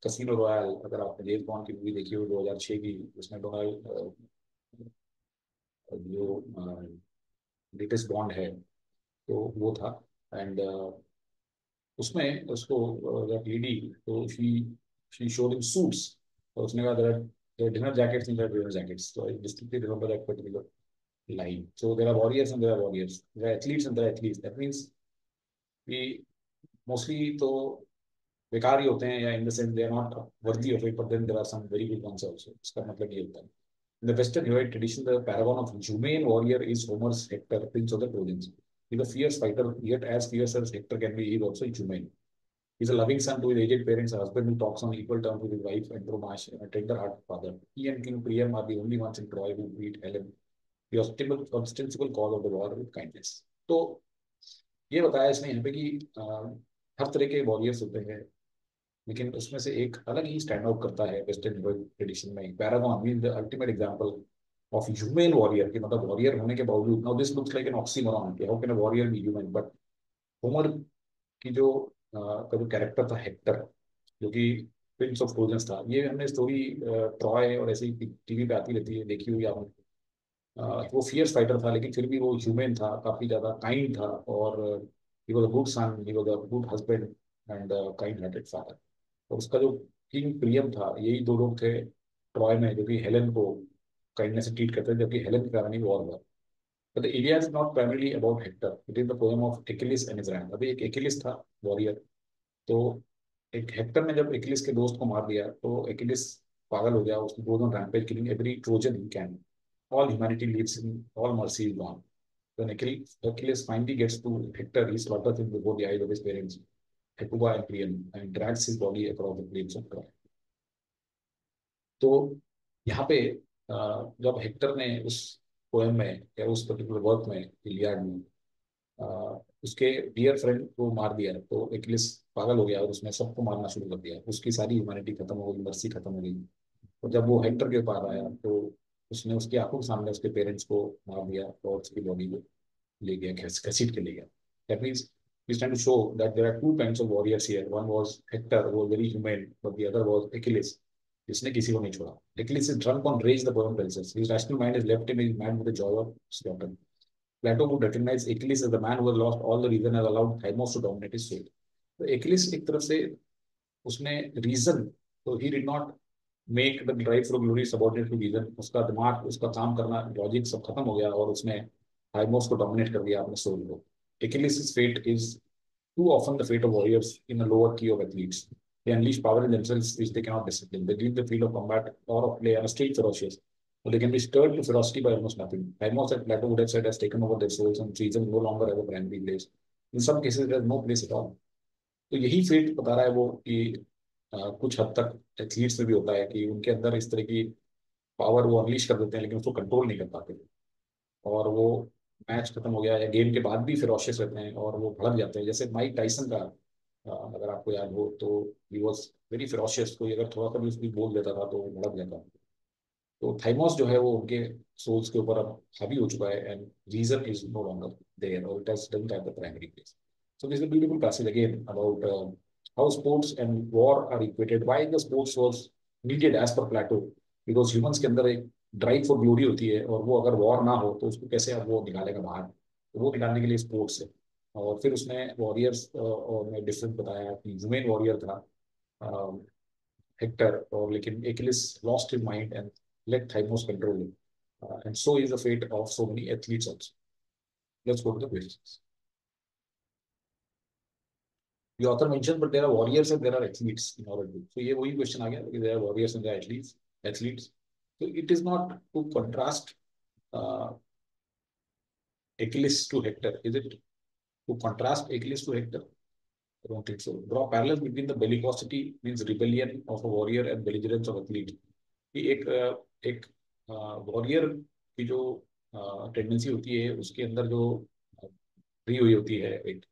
Casino Royale. अगर आपने जेम्स बॉन्ड की मूवी देखी हो 2006 की, उसमें डोनाल्ड जो लेटेस्ट बॉन्ड है तो वो था. एंड उसमें उसको दैट लेडी, तो शी शोड इन सूट्स, और उसने कहा their dinner jackets in their dinner jackets. तो I distinctly remember that particular line. So there are warriors and there are warriors. There are athletes and there are athletes. That means कि mostly तो बेकार ही होते हैं, या in the sense they are not worthy of it, but then there are some very good ones also. इसका मतलब ये होता है. In the Western heroic tradition, the paragon of humane warrior is Homer's Hector, prince of the Trojans. He's a fierce fighter, yet as fierce as Hector can be, he is also humane. He's a loving son to his aged parents, a husband who talks on equal terms with his wife, and Andromache, and a tender-hearted father. He and King Priam are the only ones in Troy who treat Helen, the ostensible cause of the war, with kindness. तो ये बताया इसने यहाँ पे कि हर तरह के warriors होते हैं, लेकिन उसमें से एक अलग ही स्टैंड आउट करता है वेस्टर्न ट्रेडिशन में. Paragon mean the ultimate example of human warrior, की मतलब वॉरियर होने के बावजूद. Now this looks like an oxymoron, how can a warrior be human? But Homer की जो का जो कैरेक्टर था हेक्टर, जो कि प्रिंस ऑफ ट्रोजन्स था, ये हमने स्टोरी ट्रॉय और ऐसी टीवी पे आती रहती है, देखी हुई आपने. वो फियर्स फाइटर था लेकिन फिर भी वो ह्यूमन था, काफी ज्यादा काइंड था, और he was a good son, he was a good husband and kind hearted father. और उसका जो किंग प्रियम था, यही दो लोग थे ट्रॉय में जो कि हेलेन को काइंडनेस से ट्रीट करते थे, जबकि हेलेन के कारण ही वॉर हुआ. But the Iliad is not primarily about Hector. It is the poem of Achilles and his ram. अभी एक एकिलिस था वॉरियर. तो एक हेक्टर ने जब एकिलिस के दोस्त को मार दिया तो एकिलिस पागल हो गया. उसने goes on rampage killing every Trojan he can. All humanity lives in, all mercy is gone. When Achilles finally gets to Hector, he slaughters him before the eyes of his parents, Hecuba and Priam, and drags his body across the plains of Troy. तो यहाँ पे जब Hector ने उस poem में या उस particular work में, इलियाड में, उसके डियर फ्रेंड को मार दिया, तो एक्लिस पागल हो गया और उसने सबको मारना शुरू कर दिया। उसकी सारी ह्यूमैनिटी खत्म हो गई, मर्सी खत्म हो गई। और जब वो हेक्टर के पास आया तो उसने उसकी आंखों के सामने उसके पेरेंट्स को मार दिया और उसकी बॉडी को ले गया, घसीट के ले गया। That means he's trying to show that there are two kinds of warriors here. One was Hector, who was very humane, but the other was Achilles, जिसने किसी को नहीं छोड़ा। Achilles is drunk on rage, the poem tells us. His rational mind is left him, he is mad with the joy of slaughter. Plato would recognize Achilles as the man who has lost all the reason and allowed Thymos to dominate his fate. तो Achilles एक तरफ से उसने reason, तो he did not make the drive for glory subordinate to reason. उसका दिमाग, उसका काम करना, लॉजिक सब खत्म हो गया और उसने थाइमोस को डोमिनेट कर दिया अपने सोल को। Achilles' fate is too often the fate of warriors in a lower key of athletes. They unleash power in themselves which they cannot discipline. They leave the field of combat or of play and are still ferocious. But they can be stirred to ferocity by almost nothing. Thymos, that Plato would have said, has taken over their souls and reason no longer have a primary place. In some cases, there is no place at all. तो यही fate बता रहा है वो कि कुछ हद तक एथलीट्स में भी होता है कि उनके अंदर इस तरह की पावर वो अनलीश कर देते हैं, लेकिन उसको कंट्रोल नहीं कर पाते। और वो मैच खत्म हो गया या गेम के बाद भी फिरोशियस रहते हैं और वो भड़क जाते हैं। जैसे माइक टाइसन का अगर आपको याद हो तो ही वॉज वेरी फिरोशियस, कोई अगर थोड़ा सा भी उसकी बोल देता था तो वो भड़क जाता। तो थाइमोस जो है वो उनके सोल्स के ऊपर अब हावी हो चुका है and reason is no longer there और it has doesn't have the primary place. So this is a beautiful passage again about how sports and war are equated, why the sports was needed as per Plato, because humans के अंदर एक drive for glory होती है और वो अगर war ना हो तो उसको कैसे अब वो निकालेगा बाहर, तो वो निकालने के लिए स्पोर्ट्स है। और फिर उसने वॉरियर्स और मैं डिफरेंस बताया कि ह्यूमन वॉरियर था हेक्टर, और लेकिन Achilles lost his mind and let Thymos control him. And so is the fate of so many athletes also. Let's go to the questions. The author mentioned, but there are warriors and there are athletes in our book. So ये वही question आ गया कि there are warriors and there are athletes. Athletes. So it is not to contrast uh, Achilles to Hector, is it? To contrast Achilles to Hector? I don't think so. Draw parallels between the bellicosity means rebellion of a warrior and belligerence of athlete. कि एक warrior की जो tendency होती है उसके अंदर जो free हुई होती है एक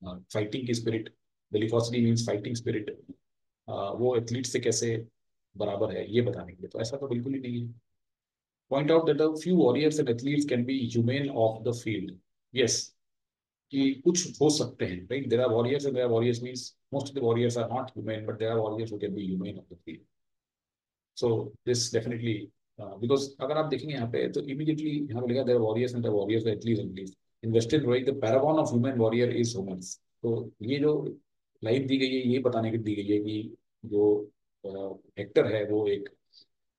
फाइटिंग की स्पिरिट, बेलिकोसिटी मींस फाइटिंग स्पिरिट, वो एथलीट से कैसे बराबर है ये बताने के लिए। तो ऐसा तो बिल्कुल ही नहीं है। Point out that a few warriors and athletes can be human of the field. Yes, कि कुछ हो सकते हैं, right. There are warriors and there are warriors means most of the warriors are not human, but there are warriors who can be human of the field. So this definitely, because अगर आप देखेंगे यहाँ पे तो immediately यहाँ पे लिखा there warriors and warriors athletes invested right the paragon of human warrior is humans. तो ये जो लाइन दी गई है ये बताने के दी गई है कि जो एक्टर है वो एक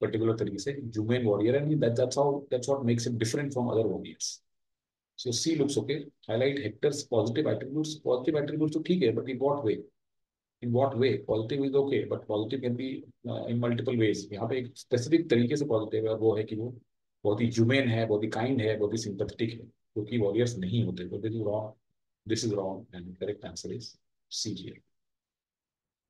पर्टिकुलर तरीके से ह्यूमन वॉरियर है, that's what makes him different from other warriors. So see looks okay, highlight Hector's positive attributes. Positive attributes तो ठीक है, but in what way? In what way? Positive is okay but positive can be in multiple ways. यहाँ पे एक specific तरीके से positive है, वो है कि वो बहुत ही ह्यूमन है, बहुत ही काइंड है, बहुत ही सिंपैथेटिक है, जो कि वॉरियर्स नहीं होते। तो this is wrong, this is wrong and correct answer is C here.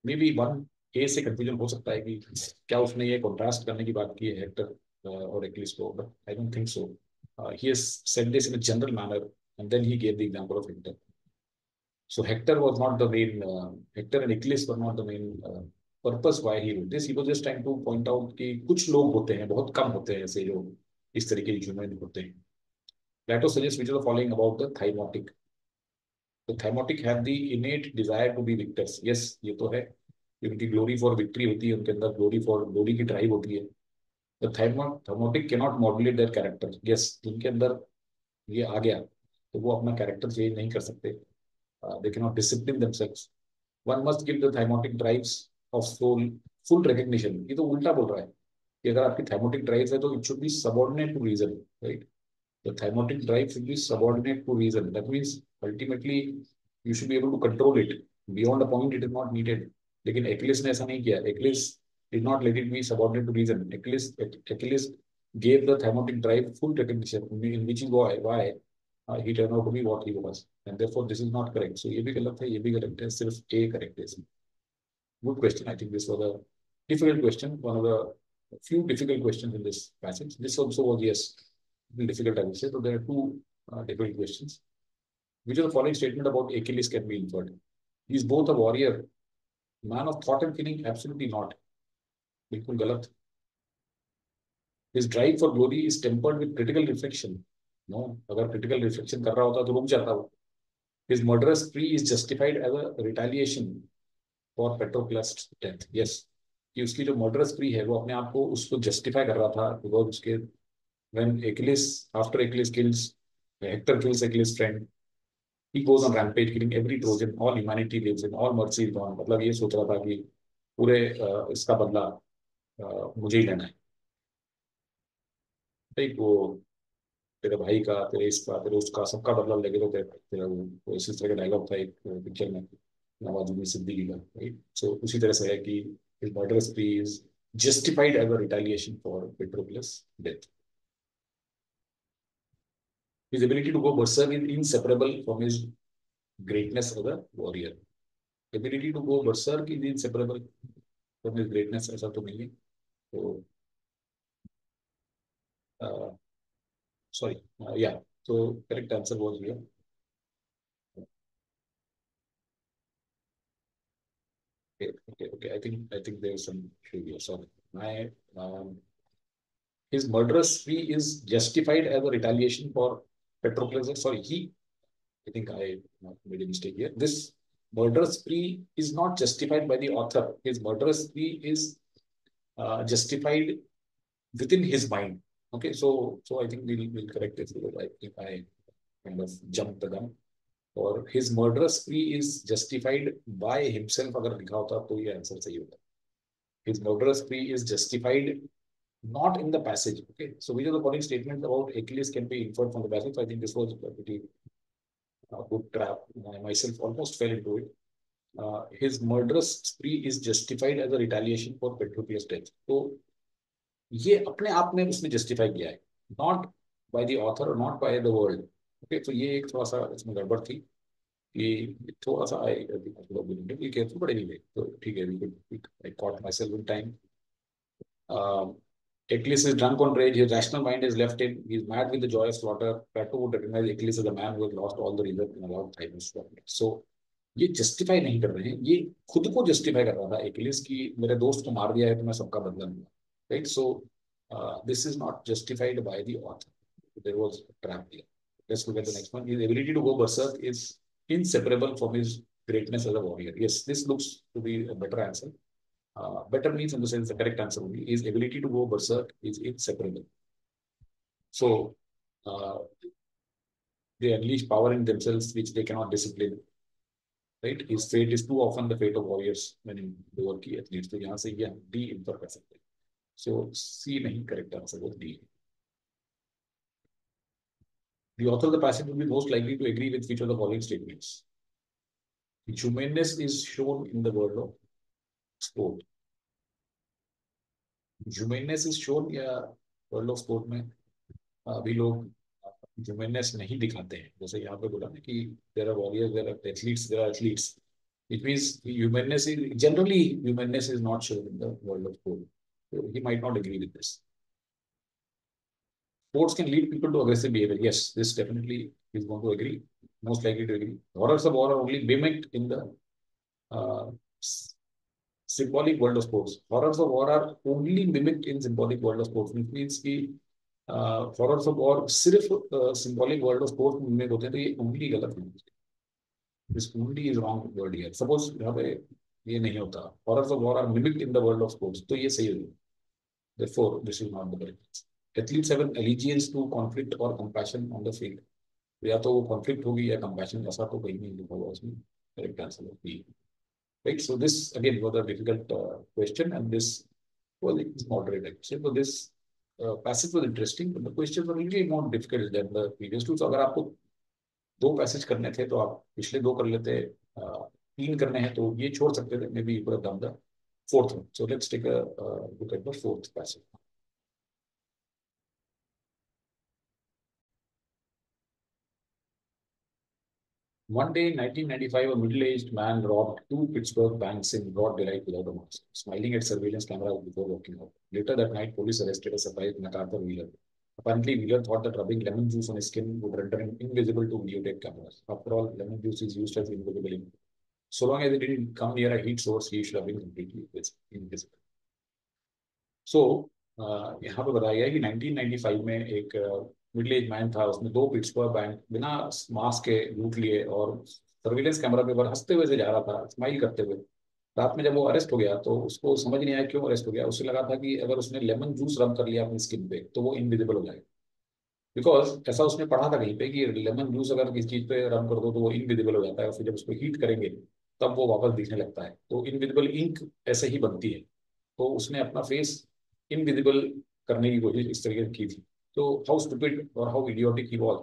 Maybe one A से कंफ्यूजन हो सकता है कि क्या उसने ये कॉन्ट्रास्ट करने की बात की है हेक्टर और एक्लिस को, but I don't think so. He has said this in a general manner and then he gave the example of Hector. So Hector was not the main, Hector and Achilles were not the main purpose why he wrote this. He was just trying to point out कि कुछ लोग होते हैं, बहुत कम होते हैं ऐसे जो इस तरीके के ह्यूमन होते हैं। Plato suggests which is the following about the thymotic. The thymotic have the innate desire to be victors. Yes, ये तो है, उनकी ग्लोरी फॉर विक्ट्री होती है, उनके अंदर ग्लोरी फॉर ग्लोरी की ड्राइव होती है। The thymotic cannot modulate their character. Yes, जिनके अंदर ये आ गया तो वो अपना कैरेक्टर चेंज नहीं कर सकते। They cannot discipline themselves. One must give the thymotic drives of soul full recognition. ये तो उल्टा बोल रहा है कि अगर आपकी thymotic drive है तो it should be subordinate to reason, right? The thymotic drive should be subordinate to reason. That means ultimately you should be able to control it. Beyond a point, it is not needed. लेकिन Achilles ने ऐसा नहीं किया. Achilles did not let it be subordinate to reason. Achilles gave the thymotic drive full recognition, in which is why he turned out to be what he was, and therefore this is not correct. So ये भी गलत है, ये भी correct है, सिर्फ A correct है. Good question. I think this was a difficult question, one of the few difficult questions in this passage. This also was, yes, difficult, I would say. So there are two difficult questions. Which of the following statement about Achilles can be inferred? He is both a warrior, man of thought and feeling. Absolutely not. बिल्कुल गलत. His drive for glory is tempered with critical reflection. No, अगर critical reflection कर रहा होता तो रुक जाता वो. His murderous spree is justified as a retaliation for Patroclus' death. Yes, कि उसकी जो murderous spree है वो अपने आप को उसको justify कर रहा था because उसके when Achilles, after Achilles kills, Hector kills Achilles' friend, he goes on rampage killing every Trojan, all humanity lives in, all mercy is gone. मतलब ये सोच रहा था कि पूरे इसका बदला मुझे ही लेना है. ठीक, वो तेरे भाई का, तेरे इसका, तेरे उसका, सबका बदला लेके तो तेरा वो इसी तरह का डायलॉग था एक पिक्चर में नवाजुद्दीन सिद्दीकी का, राइट. सो उसी तरह से है कि his murderous spree is justified as a retaliation for Patroclus' death. His ability to go berserk is inseparable from his greatness as a warrior. Ability to go berserk is inseparable from his greatness, ऐसा तो नहीं है. तो sorry, yeah. So correct answer was here. Okay. I think there's some issue here. Sorry. My his murderous spree is justified as a retaliation for Patroclus. Sorry, I think I made a mistake here. This murderous spree is not justified by the author. His murderous spree is justified within his mind. Okay, so I think we'll correct this because I think I kind of jumped the gun. और his murderous spree is justified by himself अगर लिखा होता तो ये answer सही होता. His murderous spree is justified not in the passage. Okay, so which of the following statements about Achilles can be inferred from the passage? So I think this was a pretty good trap. I myself almost fell into it. His murderous spree is justified as a retaliation for Patroclus' death. तो ये अपने आप में उसने justify किया है, not by the author or not by the world. Okay, तो ये एक थोड़ा सा इसमें गड़बड़ थी कि थोड़ा सा I careful, but anyway, तो ठीक है. I caught myself in time. Achilles is drunk on rage. His rational mind is left in. He is mad with the joy of slaughter. Plato would recognize Achilles as a man who has lost all the reason and allowed Tithonus to dominate. So ये justify नहीं कर रहे हैं, ये खुद को justify कर रहा था एकिलीज की मेरे दोस्त को मार दिया है तो मैं सबका बदला लूंगा, right. So this is not justified by the author. There was a trap here. Let's look at the next one. His ability to go berserk is inseparable from his greatness as a warrior. Yes, this looks to be a better answer. Better means in the sense the correct answer only. His ability to go berserk is inseparable. So they unleash power in themselves which they cannot discipline. Right? His fate is too often the fate of warriors when in lower key athletes. तो यहाँ से ये D infer कर सकते हैं. So C नहीं correct answer was D. The author of the passage will be most likely to agree with which of the following statements. Humaneness is shown in the world of sport. Humaneness is shown या world of sport में अभी लोग humanness नहीं दिखाते हैं. जैसे यहाँ पे बोला ना कि there are warriors, there are athletes, there are athletes. It means humanness is generally humanness is not shown in the world of sport. So he might not agree with this. Sports can lead people to aggressive behavior. Yes, this definitely is going to agree. Most likely to agree. Horrors of war are only mimicked in the uh, symbolic world of sports. Horrors of war are only mimicked in symbolic world of sports. Which means कि horrors of war सिर्फ symbolic world of sports में mimic होते हैं. तो ये only गलत है. This only is wrong word here. Suppose यहाँ पे ये नहीं होता, horrors of war are mimicked in the world of sports, तो ये सही होगा. Therefore, this is not the correct. Athletes have an allegiance to conflict or compassion on the field. या तो वो कॉन्फ्लिक्ट होगी या कंपैशन, ऐसा तो कहीं नहीं लिखा हुआ उसमें. करेक्ट आंसर है. Right, so this again was a difficult question, and this was moderate actually. So this passage was interesting, but the questions were really more difficult than the previous two. So अगर आपको दो passage करने थे तो आप पिछले दो कर लेते. तीन करने हैं तो ये छोड़ सकते थे. Maybe you could have done the fourth one. So let's take a look at the fourth passage. One day in 1995, a middle-aged man robbed two Pittsburgh banks in broad daylight without a mask, smiling at surveillance cameras before walking out. Later that night, police arrested a surprised MacArthur Wheeler. Apparently, Wheeler thought that rubbing lemon juice on his skin would render him invisible to videotape cameras. After all, lemon juice is used as invisible ink. So long as it didn't come near a heat source, he should have been completely invisible. सो यहाँ पे बताया गया है कि 1995 में एक middle age man था, उसने दो पिट्सबर्ग बैंक बिना मास्क के लूट लिए और सर्विलेंस कैमरा पे पर हंसते हुए से जा रहा था, स्माइल करते हुए। रात में जब वो अरेस्ट हो गया तो उसको समझ नहीं आया क्यों अरेस्ट हो गया। उसे लगा था कि अगर उसने लेमन जूस रब कर लिया अपनी स्किन पे तो वो इनविजिबल हो जाएगा, बिकॉज ऐसा उसने पढ़ा था कहीं पे कि लेमन जूस अगर किसी चीज पे रब कर दो तो वो इनविजिबल हो जाता है, और फिर जब उसको हीट करेंगे तब वो वापस दिखने लगता है। तो इनविजिबल इंक ऐसे ही बनती है। तो उसने अपना फेस इनविजिबल करने की कोशिश इस तरीके से की थी। तो हाउ स्टूपिड और how idiotic he was,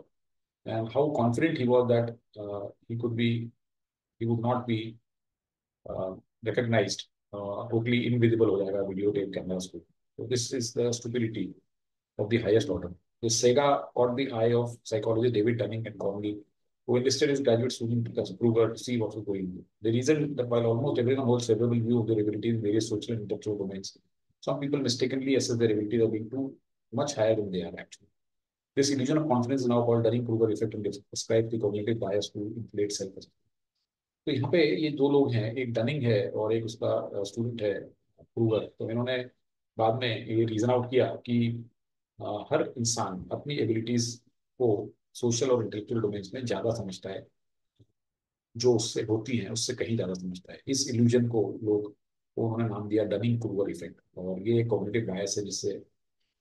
and how confident he was that he could be he would not be recognised, totally invisible हो जाएगा वीडियो टेप कैमरास को। तो this is the stupidity of the highest order. The Sega caught the eye of psychologist David Dunning and Conley, who enlisted his graduate student Kruger to see what was going on. They reasoned that while almost everyone holds favorable view of their abilities in various social and intellectual domains, some people mistakenly assess their abilities as being too much higher than they are actually. This illusion of confidence is now called Dunning-Kruger effect and describes the cognitive bias to inflate self-esteem. तो यहाँ पे ये दो लोग हैं, एक Dunning है और एक उसका स्टूडेंट है क्रूगर। तो इन्होंने बाद में ये रीजन आउट किया कि हर इंसान अपनी एबिलिटीज को सोशल और इंटेलेक्चुअल डोमेन्स में ज्यादा समझता है, जो उससे होती है उससे कहीं ज्यादा समझता है। इस इल्यूजन को लोग को उन्होंने नाम दिया डनिंग क्रूगर इफेक्ट, और ये कॉग्निटिव बायस है जिससे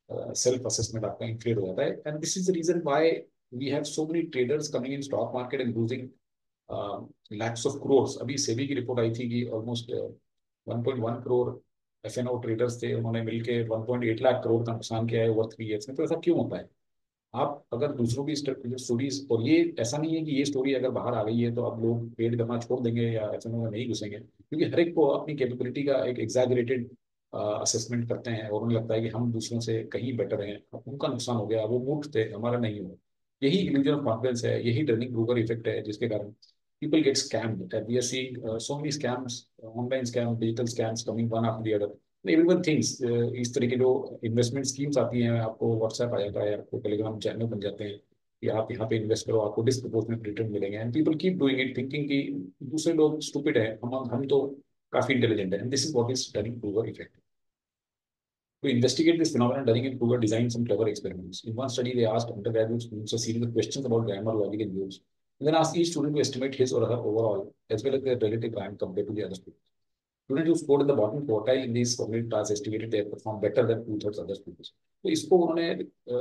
सेल्फ असेसमेंट आपका इंफ्लेट हो जाता है। And this is the reason why we have so many traders coming in stock market and losing lakhs of crores. अभी सेबी की रिपोर्ट आई थी कि ऑलमोस्ट 1.1 करोड़ एफएनओ ट्रेडर्स थे, उन्होंने मिलकर 1.8 लाख करोड़ का नुकसान किया है ओवर 3 ईयर्स में। तो ऐसा क्यों होता है? आप अगर दूसरों की स्टोरीज, और ये ऐसा नहीं है कि ये स्टोरी अगर बाहर आ गई है तो अब लोग ट्रेड करना छोड़ देंगे या एफएनओ में नहीं घुसेंगे, क्योंकि हर एक को अपनी कैपेबिलिटी का एक एग्जैजरेटेड असेसमेंट करते हैं और उन्हें लगता है कि हम दूसरों से कहीं बेटर हैं, अब उनका नुकसान हो गया, वो मूर्ख थे, हमारा नहीं हुआ। यही इल्यूजन ऑफ कॉन्फिडेंस है, यही डर्निंग ब्रूगर इफेक्ट है जिसके कारण people get scammed. We are seeing so many scams, online scams, digital scams coming one after the other. Everyone thinks इस तरह के जो इन्वेस्टमेंट स्कीम्स आती हैं, आपको व्हाट्सएप आ जाता है, आपको टेलीग्राम चैनल बन जाते हैं कि आप यहाँ पे इन्वेस्ट करो, आपको डिस्प्रपोर्शनेट रिटर्न मिलेंगे, and people keep doing it thinking कि दूसरे लोग स्टूपिड है, हम तो काफी इंटेलिजेंट है। And this is what is Dunning Kruger effect. To investigate this phenomenon, Dunning and Kruger designed some clever experiments. In one study, they asked undergraduate students a series of questions about grammar, logic, and views, and then asked each student to estimate his or her overall, as well as their relative rank compared to the other students. Students who scored in the bottom quartile in these cognitive tasks estimated they had performed better than two-thirds other students. तो इसको उन्होंने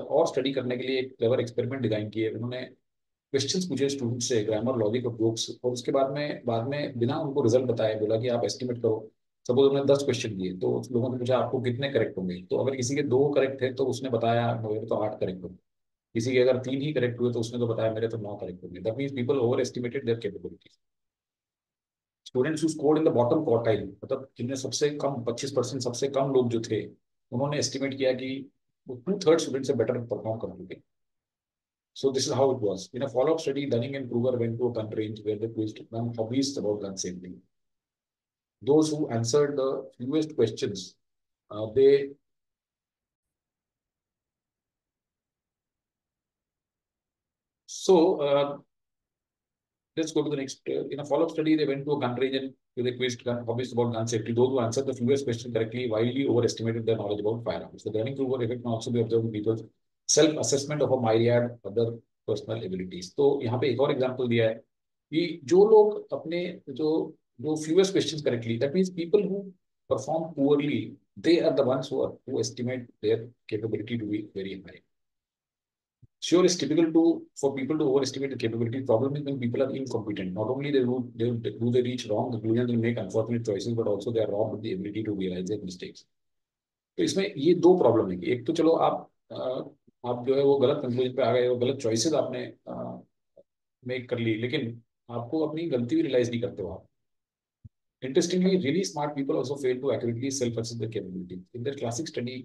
और study करने के लिए एक clever experiment design किए। उन्होंने क्वेश्चंस पूछे स्टूडेंट से ग्रामर, लॉजिक और जोक्स, और उसके बाद में बिना उनको रिजल्ट बताए बोला कि आप एस्टिमेट करो। सपोज उन्होंने 10 क्वेश्चन दिए तो लोगों ने पूछा आपको कितने करेक्ट होंगे, तो अगर किसी के 2 करेक्ट थे तो उसने बताया मेरे तो 8 करेक्ट होंगे, किसी के अगर 3 ही करेक्ट हुए तो उसने तो बताया मेरे तो 9 करेक्ट होंगे। That means people over estimated there capabilities. Students who scored in the bottom quartile, मतलब जिनमें सबसे कम 25% सबसे कम लोग जो थे, उन्होंने एस्टिमेट किया कि वो 2/3 स्टूडेंट से बेटर परफॉर्म कर चुके। So this is how it was. In a follow-up study, Dunning and Kruger went to a gun range where they quizzed non-hobbyists about gun safety. Those who answered the fewest questions, they so let's go to the next. In a follow-up study, they went to a gun range and they quizzed hobbyists about gun safety. Those who answered the fewest questions correctly widely overestimated their knowledge about firearms. The Dunning-Kruger effect can also be observed in people's self-assessment of a myriad other personal abilities. तो यहाँ पे एक और example दिया है कि जो लोग अपने जो जो fewest questions correctly, that means people who perform poorly, they are the ones who estimate their capability to be very high. Sure, it's typical to for people to overestimate the capability. Problem is when people are incompetent. Not only they reach wrong conclusions, they make unfortunate choices, but also they are robbed of the ability to realize their mistakes. तो इसमें ये दो problem है कि एक तो चलो आप जो है वो गलत कंक्लूजन पे आ गए, वो गलत चॉइसेस आपने मेक कर ली, लेकिन आपको अपनी गलती भी रियलाइज नहीं करते हो आप. Interestingly, really smart people also fail to accurately self-assess their capability. In their classic study,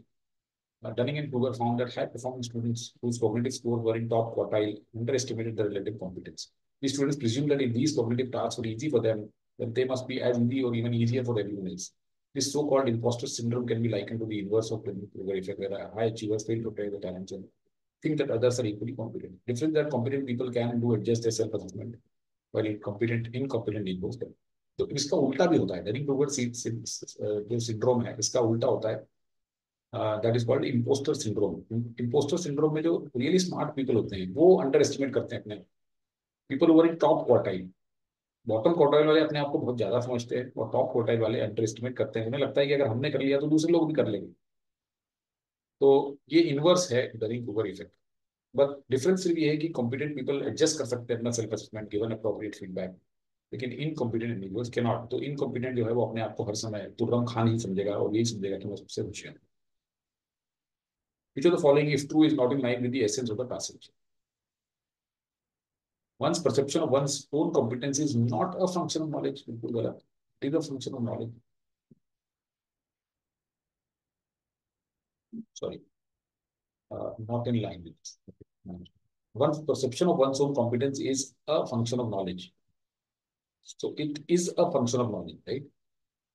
Dunning and Kruger found that high-performing students whose cognitive scores were in top quartile underestimated their relative competence. The students presume that if these cognitive tasks were easy for them, then they must be as easy or even easier for everyone else. This so-called imposter syndrome can be likened to the inverse of Dunning-Kruger effect, where high achievers fail to play the talents and think that others are equally competent. Difference that competent people can do adjust their self-assessment, while incompetent egos can. तो इसका उल्टा भी होता है. Dunning-Kruger जो syndrome है, इसका उल्टा होता है. That is called impostor syndrome. Impostor syndrome में जो रियली स्मार्ट पीपल होते हैं वो अंडर एस्टिमेट करते हैं अपने people over in top quartile. Bottom quartile वाले अपने आप को बहुत ज्यादा समझते हैं और टॉप क्वार्टाइल वाले अंडर एस्टिमेट करते हैं. उन्हें लगता है कि अगर हमने कर लिया तो दूसरे लोग भी कर लेंगे. तो ये इनवर्स है Dunning Kruger effect. But difference सिर्फ ये है कि कॉम्पिटेंट पीपल एडजस्ट कर सकते हैं अपना self assessment given appropriate feedback, लेकिन इनकॉम्पिटेंट इंडिविजुअल्स कैन नॉट. तो इनकॉम्पिटेंट जो है वो अपने आप को हर समय तुर्रम खान ही समझेगा और यही समझेगा कि मैं सबसे होशियार हूं. Which of the following, if true, is not in line with the essence of the passage? One's perception of one's own competence is not a function of knowledge. It is a function of knowledge. Sorry, not in line with this. One's perception of one's own competence is a function of knowledge. So it is a function of knowledge, right?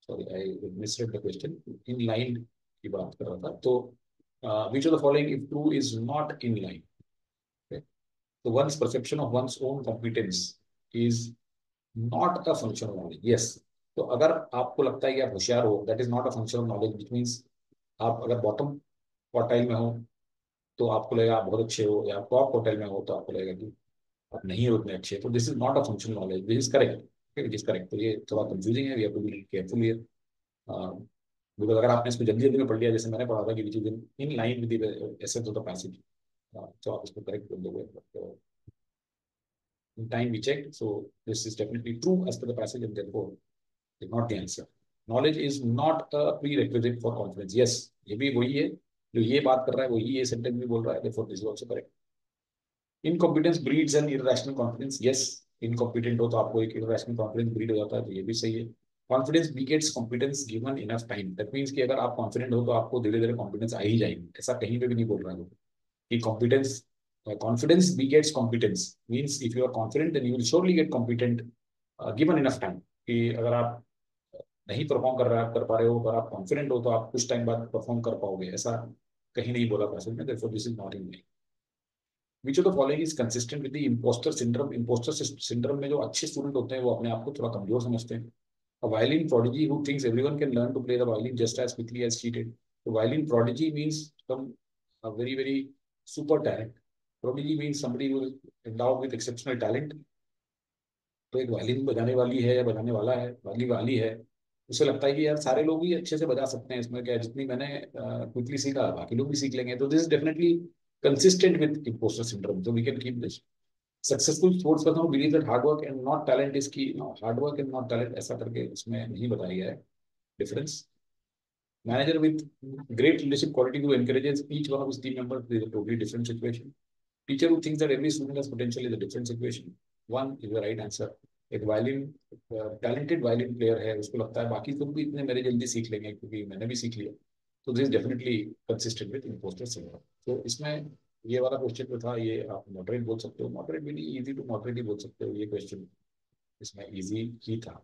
Sorry, I misread the question. In line की बात कर रहा था. तो which of the following, if true, is not in line? Okay. So one's perception of one's own competence is not a function of knowledge. Yes. तो अगर आपको लगता है कि आप होशियार हो, that is not a function of knowledge, which means आप अगर बॉटम क्वार्टाइल में हो तो आपको लगेगा आप बहुत अच्छे हो, या आप टॉप क्वार्टाइल में हो तो आपको लगेगा कि आप नहीं हो उतने अच्छे. तो this is not a functional knowledge. This is correct. It is correct. तो ये थोड़ा कंफ्यूजिंग है. We have to be careful here. Because अगर आपने इसको जल्दी जल्दी में पढ़ लिया जैसे मैंने पढ़ा था कि which is in line with the essence of the passage, तो आप इसको करेक्ट कर दोगे. In time we checked, so this is definitely true as per the passage, and therefore is not the answer. Knowledge is not a prerequisite for confidence. Yes, ये भी वही है जो ये बात कर रहा है, वही ये सेंटेंस भी बोल रहा है. Therefore this is also correct. Incompetence breeds an irrational confidence. Yes, incompetent हो तो आपको एक irrational confidence breed हो जाता है, तो ये भी सही है. Confidence begets competence given enough time. That means कि अगर आप confident हो तो आपको धीरे धीरे confidence आ ही जाएगी. ऐसा कहीं पे भी नहीं बोल रहा है कि confidence begets competence. Means if you are confident then you will surely get competent given enough time. कि अगर आप नहीं परफॉर्म कर रहे, आप कर पा रहे हो, अगर आप कॉन्फिडेंट हो तो आप कुछ टाइम बाद परफॉर्म कर पाओगे. ऐसा कहीं नहीं बोला पैसेज में. therefore this is not in line. Which of the following is consistent with the imposter syndrome? Imposter syndrome में जो अच्छे स्टूडेंट होते हैं वो अपने आप को थोड़ा कमजोर समझते हैं. A violin prodigy who thinks everyone can learn to play the violin just as quickly as she did. So violin prodigy means some a very very super talent. Prodigy means somebody who is endowed with exceptional talent. तो एक violin बजाने वाली है या बजाने वाला है, वाली है, उसे लगता है कि यार सारे लोग ही अच्छे से बजा सकते हैं, इसमें क्या जितनी मैंने क्विकली सीखा बाकी लोग भी सीख लेंगे. तो this is definitely consistent with imposter syndrome. So we can keep this. Successful sports person who believe that hard work and not talent is key. No, hard work and not talent ऐसा करके इसमें नहीं बताया गया है difference. Manager with great leadership quality who encourages each one of his team members is a totally different situation. Teacher who thinks that every student has potential is a different situation. One is the right answer. एक violin talented violin player है, उसको लगता है बाकी लोग भी इतने मेरे जल्दी सीख लेंगे क्योंकि मैंने भी सीख लिया. तो this definitely consistent with impostor syndrome. तो इसमें ये वाला क्वेश्चन जो था ये आप मॉडरेट बोल सकते हो. मॉडरेट भी नहीं, इजी टू मॉडरेट ही बोल सकते हो. ये क्वेश्चन इसमें इजी ही था.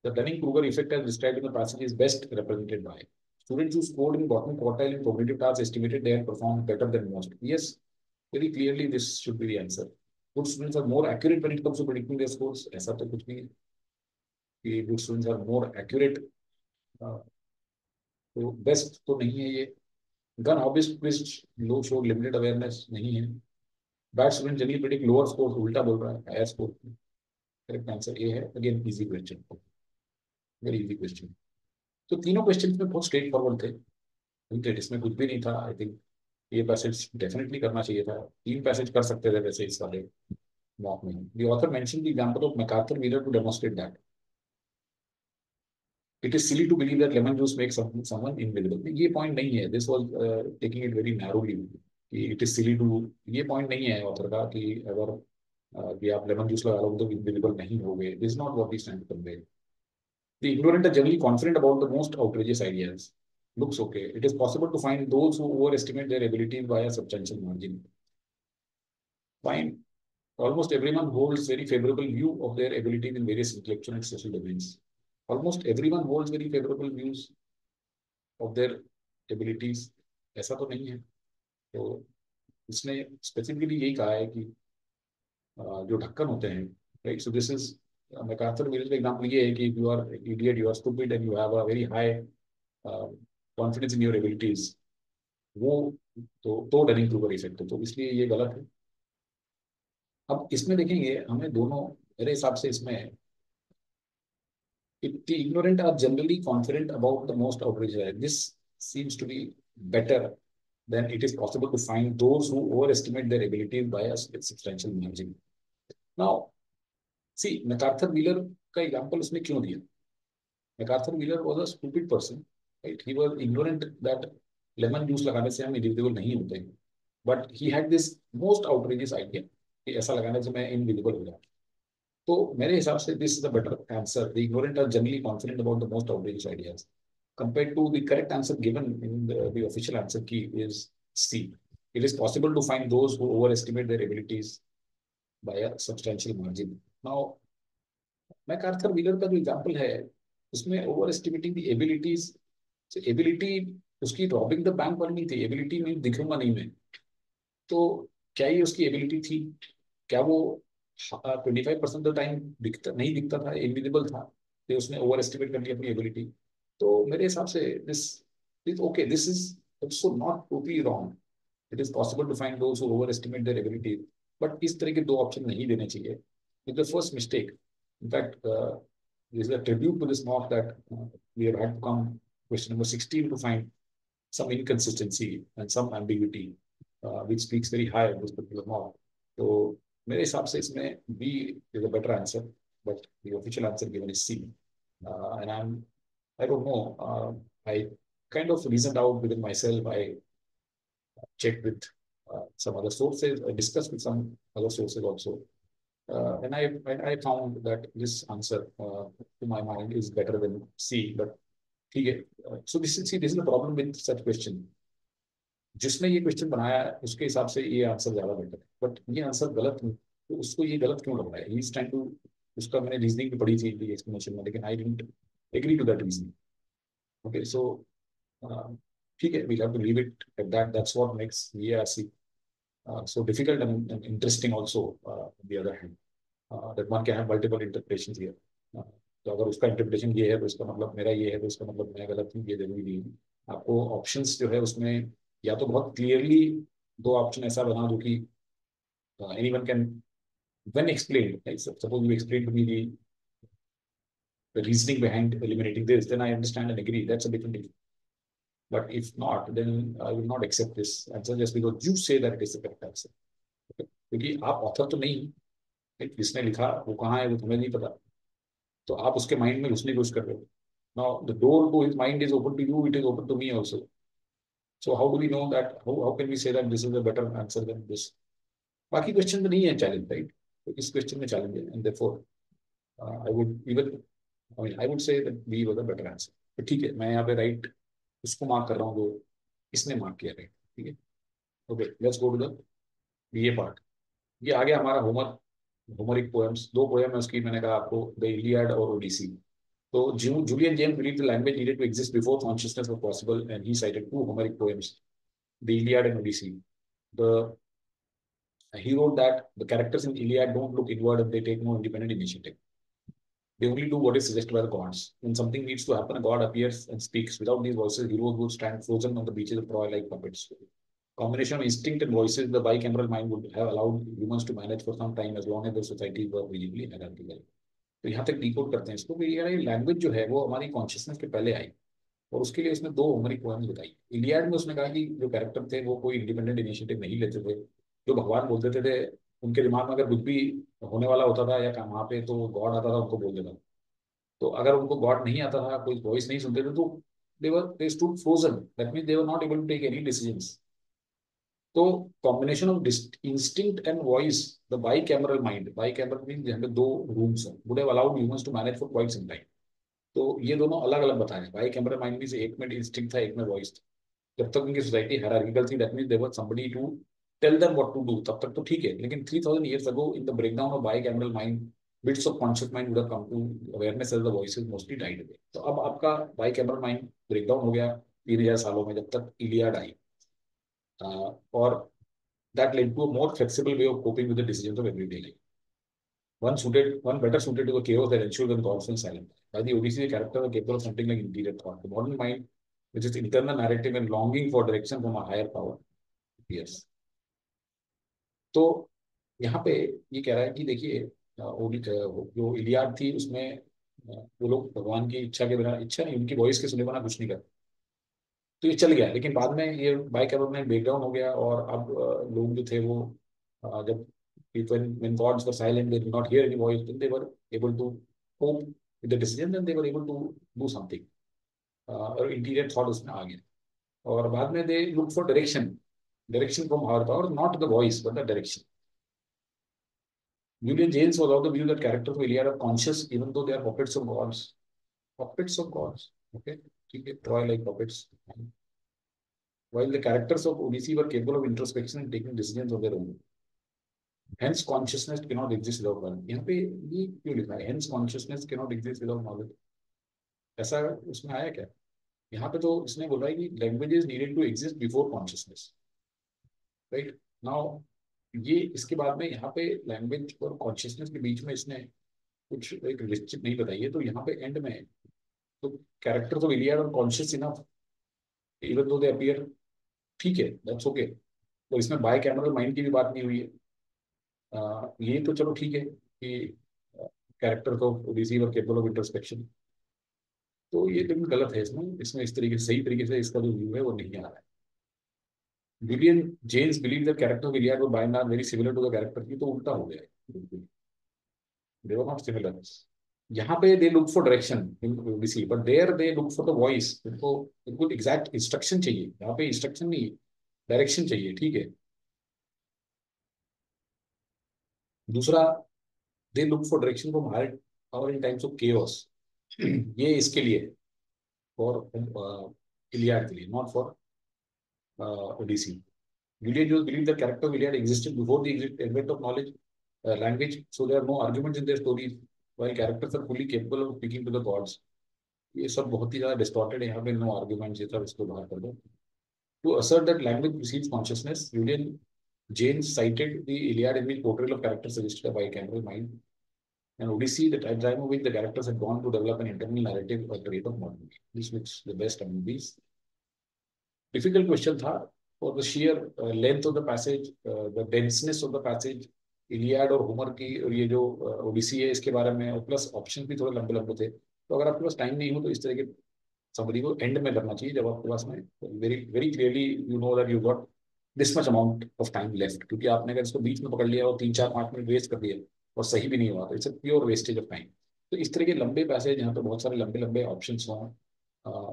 The Dunning-Kruger effect as described in the passage is best represented by students who scored in bottom quartile in cognitive tasks estimated they had performed better than most. Yes, very clearly this should be the answer. Good students are more accurate when it comes to predicting their scores. ऐसा तो कुछ नहीं है. Good students are more accurate. तो best तो नहीं है ये. Gun hobbyist quiz low show limited awareness नहीं है. Bad student generally predict lower score, उल्टा बोल रहा है, higher score. Correct answer A है. Again easy question, very easy question. तो तीनों क्वेश्चन में बहुत स्ट्रेट फॉरवर्ड थे, इसमें कुछ भी नहीं था. आई थिंक ये पैसेज डेफिनेटली करना चाहिए था. 3 पैसेज कर सकते थे वैसे इस वाले मॉक में. The author mention the example of MacArthur wheeler two demonstrate that it is silly to believe that lemon juice makes someone invisible. ये पॉइंट नहीं है. This was taking it very narrowly कि इट इज सिली टू. ये point नहीं है author का कि अगर कि आप लेमन जूस लगा लो तो इनविजिबल नहीं होगे. This is not what he trying to convey. The ignorant are generally confident about the most outrageous ideas. Looks okay. It is possible to find those who overestimate their abilities by a substantial margin. Fine. Almost everyone holds very favorable view of their abilities in various intellectual and social domains. Almost everyone holds very favorable views of their abilities. ऐसा तो नहीं है. तो इसने specifically यही कहा है कि जो ढक्कन होते हैं, right. So this is McArthur Miller का एग्जांपल ये है कि you are idiot, you are stupid and you have a very high confidence in your abilities. वो तो डनिंग ग्रुबर इफेक्ट है, तो इसलिए ये गलत है. अब इसमें देखेंगे हमें दोनों, मेरे हिसाब से इसमें the ignorant are generally confident about the most outrageous idea. This seems to be better than it is possible to find those who overestimate their abilities by a substantial margin. Now, see, MacArthur Wheeler का example उसने क्यों दिया? MacArthur Wheeler was a stupid person, right? He was ignorant that lemon juice लगाने से हम invisible नहीं होते. But he had this most outrageous idea कि ऐसा लगाने से मैं invisible हो जाऊँ. तो मेरे हिसाब से this is a better answer. The ignorant are generally confident about the most outrageous ideas compared to the correct answer given in the official answer key is C. It is possible to find those who overestimate their abilities by a substantial margin. Now, MacArthur wheeler का जो example है उसमें over estimating the abilities. Ability उसकी robbing the bank वाली नहीं थी. Ability में दिखूंगा नहीं मैं, तो क्या ये उसकी एबिलिटी थी? क्या वो 25% टाइम दिखता नहीं दिखता था, इनविजिबल था, तो उसने ओवर एस्टिमेट कर लिया अपनी एबिलिटी? तो मेरे हिसाब से this this okay, this is also not totally wrong. It is possible to find those who overestimate their ability, but इस तरह के दो ऑप्शन नहीं देने चाहिए. It the first mistake. In fact this is a tribute to this not that we have had to come question number 16 to find some inconsistency and some ambiguity, which speaks very high of this particular model. So, मेरे हिसाब से इसमें B is a better answer, but the official answer given is C. And I don't know. I kind of reasoned out within myself. I checked with some other sources. I discussed with some other sources also. And I found that this answer, to my mind, is better than C. But so this is the problem with such question. जिसने ये question बनाया है उसके हिसाब से ये answer ज्यादा better है, बट ये आंसर गलत है. तो उसको ये गलत क्यों लग रहा है? ही इज ट्राइंग टू, उसका मैंने रीजनिंग भी पढ़ी थी एक्सप्लेनेशन में, लेकिन I didn't agree to that reasoning. Okay, so ठीक है, we have to leave it at that. That's what makes VARC so difficult and interesting also, on the other hand, that one can have multiple interpretations here. तो अगर उसका interpretation ये है तो इसका मतलब मेरा ये है, तो इसका मतलब मैं गलत हूँ, ये जरूरी नहीं है. आपको ऑप्शंस जो है उसमें या तो बहुत क्लियरली दो ऑप्शन ऐसा बना दो कि anyone can, when explained, like suppose you explain to me the reasoning behind eliminating this, then I understand and agree. That's a different thing. But if not, then I will not accept this answer just because you say that it is the correct answer. क्योंकि आप author तो नहीं, जिसने लिखा वो कहाँ है वो तुम्हें नहीं पता, तो आप उसके माइंड में घुसने की कोशिश कर रहे हो. Now the door to his mind is open to you, it is open to me also. So how do we know that, how can we say that this is a better answer than this? बाकी question में नहीं है challenge, right? तो इस question में challenge है, and therefore I would even, I would say that B was a better answer. तो ठीक है, मैं यहाँ पे राइट उसको मार्क कर रहा हूँ जो इसने मार्क किया, राइट. ठीक है, okay, let's go to the BA part. ये आ गया हमारा होमर. होमरिक पोएम्स, दो पोएम है उसकी, मैंने कहा आपको, द इलियड और ओडिसी. तो Julian James believed the language needed to exist before consciousness was possible, and he cited two Homeric poems, the Iliad and Odyssey. The He wrote that the characters in Iliad don't look inward and they take no independent initiative. They only do what is suggested by the gods. When something needs to happen, a god appears and speaks. Without these voices, heroes would stand frozen on the beaches of Troy like puppets. Combination of instinct and voices, the bicameral mind would have allowed humans to manage for some time as long as the society were visibly hierarchical. तो यहाँ तक decode करते हैं इसको कि यार ये language जो है वो हमारी कॉन्शियसनेस के पहले आई, और उसके लिए उसने दो होमरिक पोएम्स बताई. इलियाड में उसने कहा कि जो कैरेक्टर थे वो कोई इंडिपेंडेंट इनिशिएटिव नहीं लेते थे. जो भगवान बोल देते थे, उनके दिमाग में अगर कुछ भी होने वाला होता था या वहां पे, तो गॉड आता था उनको बोल देता था. तो अगर उनको गॉड नहीं आता था, कोई वॉइस नहीं सुनते थे, तो they stood frozen. That means they were not able to take any decisions. तो combination of instinct and voice, the bicameral mind, bicameral means जहाँ पे दो रूम्स हैं, would have allowed humans to manage for quite some time. तो ये दोनों अलग अलग बताए. बाइकैमरल माइंड मींस एक में इंस्टिंक्ट था, एक में वॉइस था. जब तक उनकी सोसाइटी हायरार्किकल थी, that means there was somebody to tell them what to do, तब तक तो ठीक है, लेकिन 3000 years ago in the breakdown of bicameral mind, bits of conscious mind would have come to awareness as the voices mostly died away. तो अब आपका bicameral mind breakdown हो गया 3000 सालों में, जब तक इलियाड आई, और that led to a more flexible way of coping with the decisions of everyday life. One better suited to the chaos that ensued when thoughts were silent. By the Odyssey, the characters are capable of something like interior thought. The modern mind, which is internal narrative and longing for direction from a higher power, appears. तो यहाँ पे ये कह रहा है कि देखिए, जो इलियाड थी उसमें वो लोग भगवान की इच्छा के बिना, इच्छा नहीं, उनकी वॉइस के सुने बिना कुछ नहीं करते, तो ये चल गया। लेकिन बाद में ये बाइक में ब्रेकडाउन हो गया, और अब लोग जो थे वो, जब when gods were silent, they did not hear any voice, then they were able to cope with the decision, and they were able to do something, और इंटीरियर थॉट उसमें आ गया। और बाद में they look for direction from higher power, not the voice but the direction. Julian James was of the view that characters of Iliad are conscious even though they are puppets of gods. Puppets of gods. Okay? Troy like puppets. While the characters of Odyssey were capable of introspection and taking decisions of their own. Hence consciousness cannot exist without knowledge. यहाँ पे ये क्यों लिखा है? Hence consciousness cannot exist without knowledge. ऐसा उसमें आया क्या? यहाँ पे तो इसने बोला है कि languages needed to exist before consciousness. Right? Now ये इसके बाद में यहाँ पे लैंग्वेज और कॉन्शियसनेस के बीच में इसने कुछ एक निश्चित नहीं बताई है, तो यहाँ पे एंड में तो कैरेक्टर तो इलियाड और कॉन्शियस इनफ इवन दो दे अपीयर, ठीक है, दैट्स ओके। तो इसमें बाय कैमरल माइंड की भी बात नहीं हुई है। ये तो चलो ठीक है कि कैरेक्टर तो रिसीवर केपेबल ऑफ इंट्रोस्पेक्शन, तो ये लेकिन गलत है, इसमें इसमें इस तरीके से, सही तरीके से इसका जो व्यू है वो नहीं आ रहा है। William James believe the character of Iliad were by and large very similar to the character की, तो उल्टा हो गया है, दे वर नॉट सिमिलर। यहाँ पे they look for direction in Odyssey, but there they look for the voice. उनको बिल्कुल एग्जैक्ट इंस्ट्रक्शन चाहिए, यहाँ पे इंस्ट्रक्शन नहीं, डायरेक्शन चाहिए, ठीक है। दूसरा, they look for direction from higher power in times of chaos. ये इसके लिए, फॉर इलियाड के लिए, not for Odyssey. Julian Jones believed the character of Iliad existed before the advent of knowledge, language, so there are no arguments in their stories, while characters are fully capable of speaking to the gods. ये सब बहुत ही ज्यादा distorted है, यहाँ पे no arguments, ये सब इसको बाहर कर दो। To assert that language precedes consciousness, Julian James cited the Iliad in which portrayal of characters suggested a bicameral mind, and Odyssey, the time of which the characters had gone to develop an internal narrative at the rate of modernity. This looks the best among these. Difficult question था, for the sheer length of the passage, the denseness of the passage, Iliad और Homer की, और ये जो ओडिसी है इसके बारे में, और प्लस ऑप्शन भी थोड़े लंबे लंबे थे, तो अगर आपके पास टाइम नहीं हो तो इस तरह के समरी को एंड में करना चाहिए, जब आपके पास में very very clearly you know that you got this much amount of time left. क्योंकि आपने अगर इसको बीच में पकड़ लिया और 3 4 5 मिनट वेस्ट कर दिया और सही भी नहीं हुआ, तो it's a pure wastage of time. तो इस तरह के लंबे पैसेज यहाँ पे बहुत सारे लंबे लंबे ऑप्शन हों,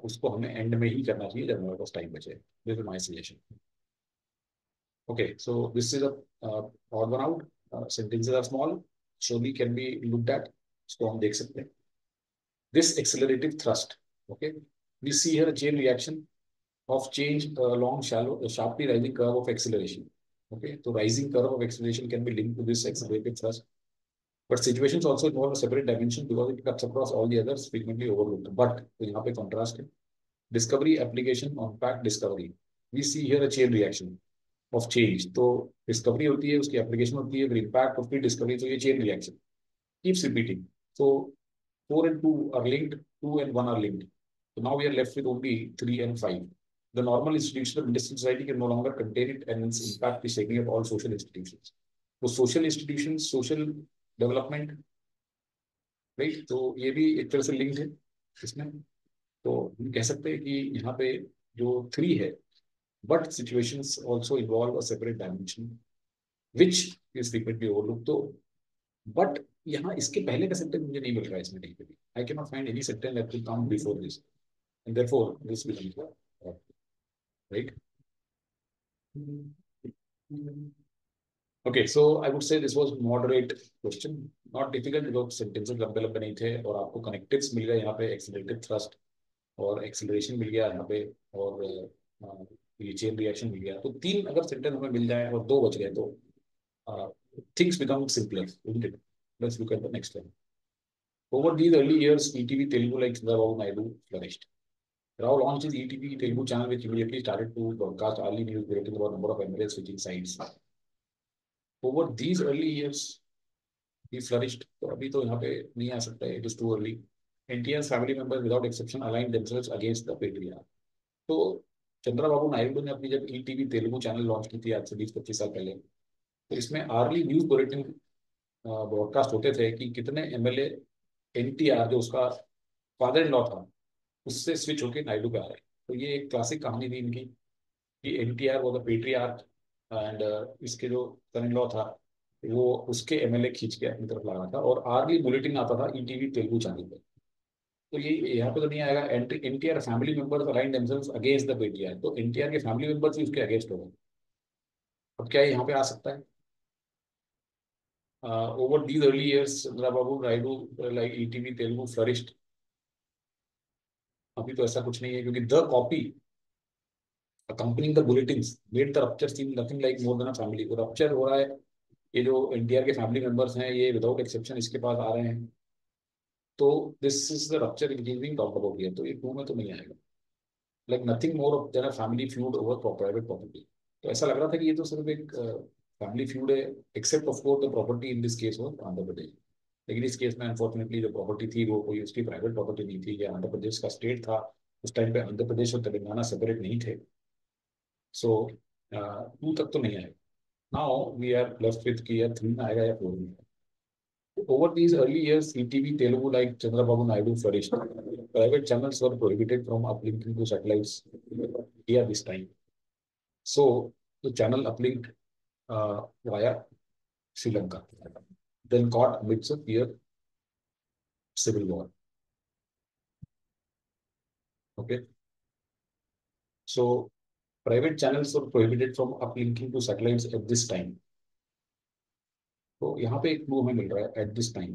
उसको हमें एंड में ही करना चाहिए जब हमारे पास टाइम बचे। This is my suggestion. Okay, so this is a odd one out. Sentences are small, surely can be looked at. So हम देख सकते हैं this accelerative thrust. Okay, we see here a chain reaction of change along sharply rising curve of acceleration. Okay, so rising curve of acceleration can be linked to this accelerative thrust, but situations also involve a separate dimension because it cuts across all the others frequently overlooked. But तो यहाँ पे contrast है, discovery, application, impact, discovery. We see here a chain reaction of change. तो discovery होती है, उसकी application होती है, फिर इम्पैक्ट ऑफ फिर डिस्कवरी, तो ये chain reaction keeps repeating. So 4 and 2 are linked, 2 and 1 are linked. So now we are left with only 3 and 5. The normal institution of industrial society can no longer contain it, and its impact is shaking up all social institutions. तो social institutions, social development, right? तो ये भी एक तरह से linked है इसमें। तो हम कह सकते हैं कि यहाँ पे जो 3 है, but situations also involve a separate dimension which is frequently overlooked. तो but यहाँ इसके पहले का सेंटेंस मुझे नहीं मिल रहा है इसमें कहीं पे भी। I cannot find any sentence that will come before this, and therefore this will be right. Okay, so I would say this was moderate question, not difficult because sentences लंबे लंबे नहीं थे, और आपको connectives मिल गया यहाँ पे, accelerated thrust और acceleration मिल गया यहाँ पे, और ये चेन रिएक्शन मिल गया, तो 3 अगर सेंटेंस हमें मिल जाए और 2 बच गए तो things become simpler, isn't it? Let's look at the next one. Over these early years, ETV Telugu like Chandrababu Naidu flourished. Rao launched his ETV Telugu channel, which immediately started to broadcast early news bulletins about number of MLAs switching sides. Over these early years, he flourished. तो अभी तो यहाँ पे नहीं आ सकता है, it is too early. NTR's family members without exception aligned themselves against the patriarch. तो चंद्रबाबू नायडू ने अपनी जब ETV तेलुगु चैनल लॉन्च की थी आज से 20-25 साल पहले, तो इसमें आर्ली न्यूज बुलेटिन ब्रॉडकास्ट होते थे कि कितने एमएलए एनटीआर जो उसका फादर इन लॉ था उससे स्विच होके नायडू पे आ रहे हैं। तो ये एक क्लासिक कहानी थी इनकी कि एनटीआर वो द पेट्रियार्क एंड इसके जो सन इन लॉ था वो उसके एमएलए खींच के अपनी तरफ ला रहा था, और आर्ली बुलेटिन आता था ईटीवी तेलुगु चैनल पे। तो ये यहाँ पे तो नहीं आएगा NTR family members align themselves against the patriarch, तो एनटीआर के फैमिली मेंबर्स ही उसके अगेंस्ट हो गए। अब क्या यहाँ पे आ सकता है? Over these early years, Chandrababu Naidu like ETV Telugu flourished. अभी तो ऐसा कुछ नहीं है क्योंकि the copy accompanying the bulletins made the rupture seem nothing like more than a family. तो रप्चर हो रहा है, ये जो एनटीआर के फैमिली मेंबर्स हैं ये विदाउट एक्सेप्शन इसके पास आ रहे हैं, तो this is the rapture is being talked about here. तो ये टू में तो नहीं आएगा, like nothing more than a family feud over private property. तो ऐसा लग रहा था कि ये तो सिर्फ एक फैमिली फ्यूड है, except of course the property in this case was Andhra Pradesh. लेकिन इस केस में अनफॉर्चुनेटली जो प्रॉपर्टी थी वो कोई उसकी प्राइवेट प्रॉपर्टी नहीं थी, ये आंध्र प्रदेश का स्टेट था। उस टाइम पे आंध्र प्रदेश और तेलंगाना सेपरेट नहीं थे। सो टू तक तो नहीं आएगा। Now we are left with कि या 3 में आएगा या 4 में। Over these early years, ETV Telugu like Chandrababu Naidu flourished. Private channels were prohibited from uplinking to satellites via this time. So the channel uplinked via Sri Lanka, then caught amidst a fierce civil war. Okay, so private channels were prohibited from uplinking to satellites at this time. तो यहाँ पे एक clue हमें मिल रहा है at this time.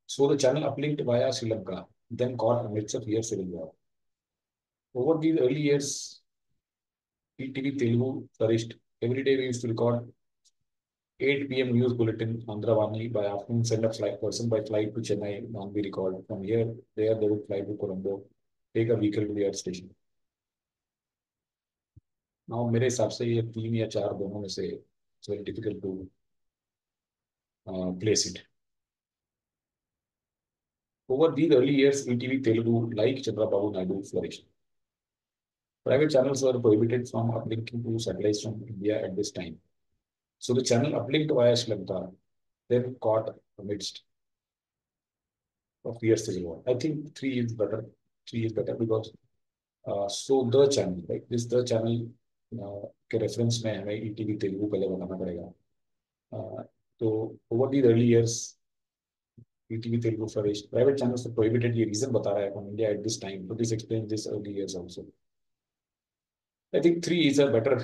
So the channel uplinked via Sri Lanka, then caught amidst a fierce civil war. Over these early years, ETV Telugu flourished. Every day we used to record 8 p.m. news bulletin, Andhravani. By afternoon, send a flight person by flight to Chennai. Now we record. From here, there they would fly to Colombo, take a vehicle to the earth station. Now मेरे हिसाब से ये 3 या 4 दोनों में से it's very difficult to place it. Over these early years, ETV Telugu, like Chandrababu Naidu, flourished. Private channels were prohibited from uplinking to satellites from India at this time. So the channel uplinked via Sri Lanka, then caught amidst of fierce civil war. I think 3 is better. 3 is better because so the channel, right? This the channel के reference में हमें ETV Telugu पहले बनाना पड़ेगा। तो over the early years ETV Telugu flourished. Private channels were prohibited. ये reason बता रहा है from India at this time. So this explains this early years also. I think 3 is a better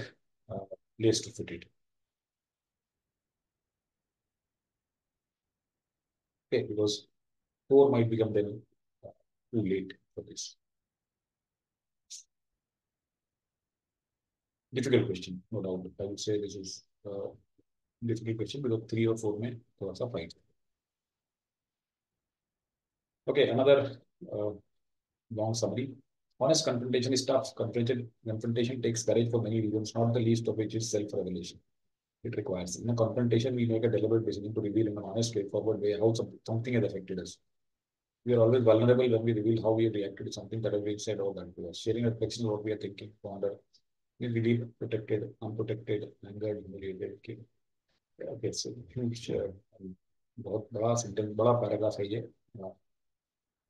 place to fit it. Okay, because 4 might become then too late for this. Difficult question, no doubt. I would say this is a difficult question because 3 or 4 में थोड़ा सा fight. Okay, another long summary. Honest confrontation is tough. Confrontation takes courage for many reasons, not the least of which is self-revelation. It requires. In a confrontation, we make a deliberate decision to reveal in an honest, straightforward way how something has affected us. We are always vulnerable when we reveal how we have reacted to something that has been said or done to us. Sharing reflection of what we are thinking, ponder, we believe protected, unprotected, angered, humiliated. Okay, so huge, बहुत बड़ा sentence, बड़ा paragraph है ये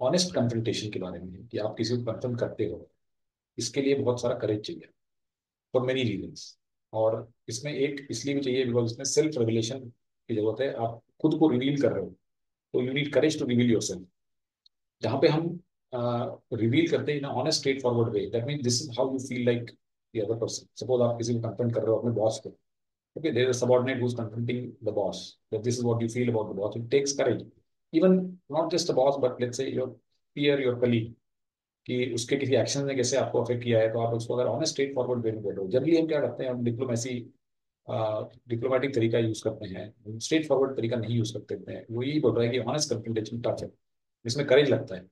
honest confrontation के बारे में कि आप किसी को कन्फ्रंट करते हो, इसके लिए बहुत सारा करेज चाहिए फॉर मेनी रीजंस। और इसमें एक इसलिए भी चाहिए बिकॉज इसमें सेल्फ रेवलेशन की जरूरत है। आप खुद को रिवील कर रहे हो तो you need courage to reveal yourself. जहाँ पे हम रिवील करते हैं in honest straight forward way, that mean this is how you feel like the other person. Suppose आप किसी को कन्फ्रंट कर रहे हो अपने बॉस को, okay, there is a subordinate who's confronting the boss that this is what you feel about the boss. It takes courage, even not just the boss but let's say your peer, your colleague, कि उसके किसी action ने कैसे आपको affect किया है, तो आप उसको अगर ऑनेस्ट स्ट्रेट फॉरवर्ड वे में बोलो। जनरली हम क्या करते हैं, हम डिप्लोमेटिक तरीका यूज करते हैं, स्ट्रेट फॉरवर्ड तरीका नहीं यूज करते हैं। वो यही बोल रहा है कि ऑनेस्ट कन्फ्रंटेशन टफ है, इसमें करेज लगता है।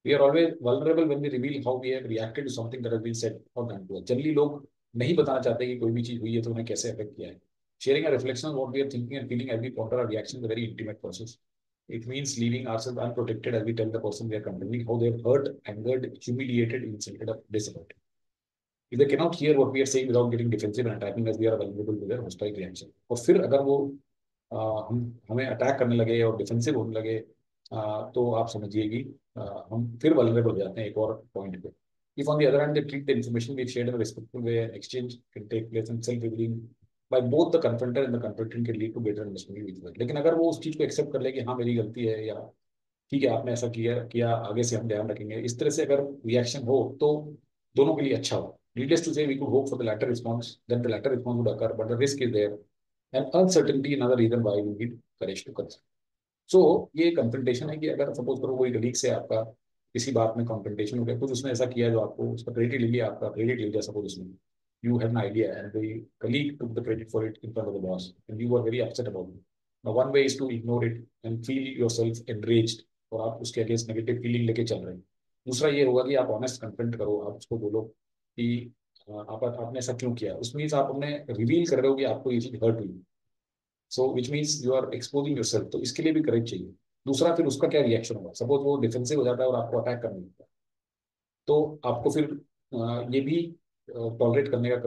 We are always vulnerable when we reveal how we have reacted to something that has been said और डन टू अस। जनरली लोग नहीं बताना चाहते कि कोई भी चीज हुई है तो उन्हें कैसे अफेक्ट किया है। Sharing a reflection of what we are thinking and feeling as we counter our reaction is a very intimate process. It means leaving ourselves unprotected as we tell the person we are confronting how they have hurt, angered, humiliated, insulted, or disappointed. If they cannot hear what we are saying without getting defensive and attacking us, we are vulnerable to their hostile reaction. और फिर अगर वो हम हमें attack करने लगे और defensive होने लगे, तो आप समझिए कि हम फिर वल्नरेबल हो जाते हैं एक और पॉइंट पे. If on the other hand they treat the information we've shared in a respectful way, and exchange can take place and self-revealing by both the confronter and the confrontant can lead to better understanding of each other. लेकिन अगर वो उस चीज को accept कर ले कि हाँ मेरी गलती है, या ठीक है आपने ऐसा किया किया आगे से हम ध्यान रखेंगे, इस तरह से अगर रिएक्शन हो तो दोनों के लिए अच्छा हो. Needless to say, we could hope for the latter response, then the latter response would occur, but the risk is there. And uncertainty another reason why we need courage to concern. So ये confrontation है कि अगर suppose करो कोई colleague से आपका किसी बात में कंफ्रंटेशन हो गया, कुछ उसने ऐसा किया जो आपको उसका क्रेडिट ले लिया, आपका क्रेडिट ले लिया सपोज उसने, you had an idea and the colleague took the credit for it in front of the boss and you were very upset about it. Now one way is to ignore it and feel yourself enraged और आप उसके against negative feeling लेके चल रहे हैं. दूसरा ये होगा कि आप ऑनेस्ट कन्फ्रंट करो, आप उसको बोलो कि आपने ऐसा क्यों किया. उसमें आप अपने रिवील कर रहे हो कि आपको ये चीज हर्ट हुई. So which means you are exposing yourself, तो इसके लिए भी करेज चाहिए. दूसरा फिर उसका क्या रिएक्शन होगा, सपोज वो डिफेंसिव हो जाता है और आपको अटैक करने लगता है, तो आपको फिर ये भी टॉलरेट करने का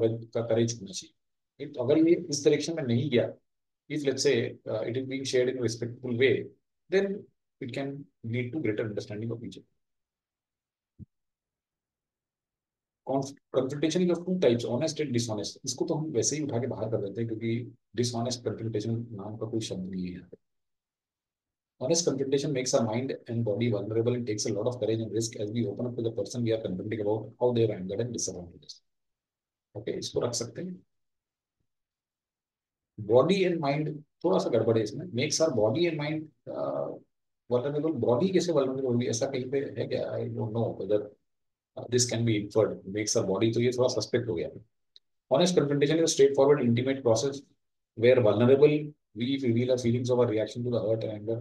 करेज होना चाहिए. तो अगर ये इस डायरेक्शन में नहीं गया, if let's say it is being shared in a respectful way, then it can lead to greater understanding of each other. Confrontation is of two types, honest and dishonest. इसको तो हम वैसे ही उठा के बाहर कर देते हैं क्योंकि dishonest confrontation नाम का कोई शब्द नहीं है. Honest confrontation makes our mind and body vulnerable and takes a lot of courage and risk as we open up to the person we are confronting about how they have angered and disappointed us. Okay, इसको रख सकते हैं. Body and mind थोड़ा सा गड़बड़ है इसमें. Makes our body and mind vulnerable. Body कैसे vulnerable होगी, ऐसा कहीं पे है क्या? I don't know whether this can be inferred. Makes our body, तो ये थोड़ा suspect हो गया. Honest confrontation is a straightforward, intimate process where vulnerable we reveal our feelings of our reaction to the hurt and anger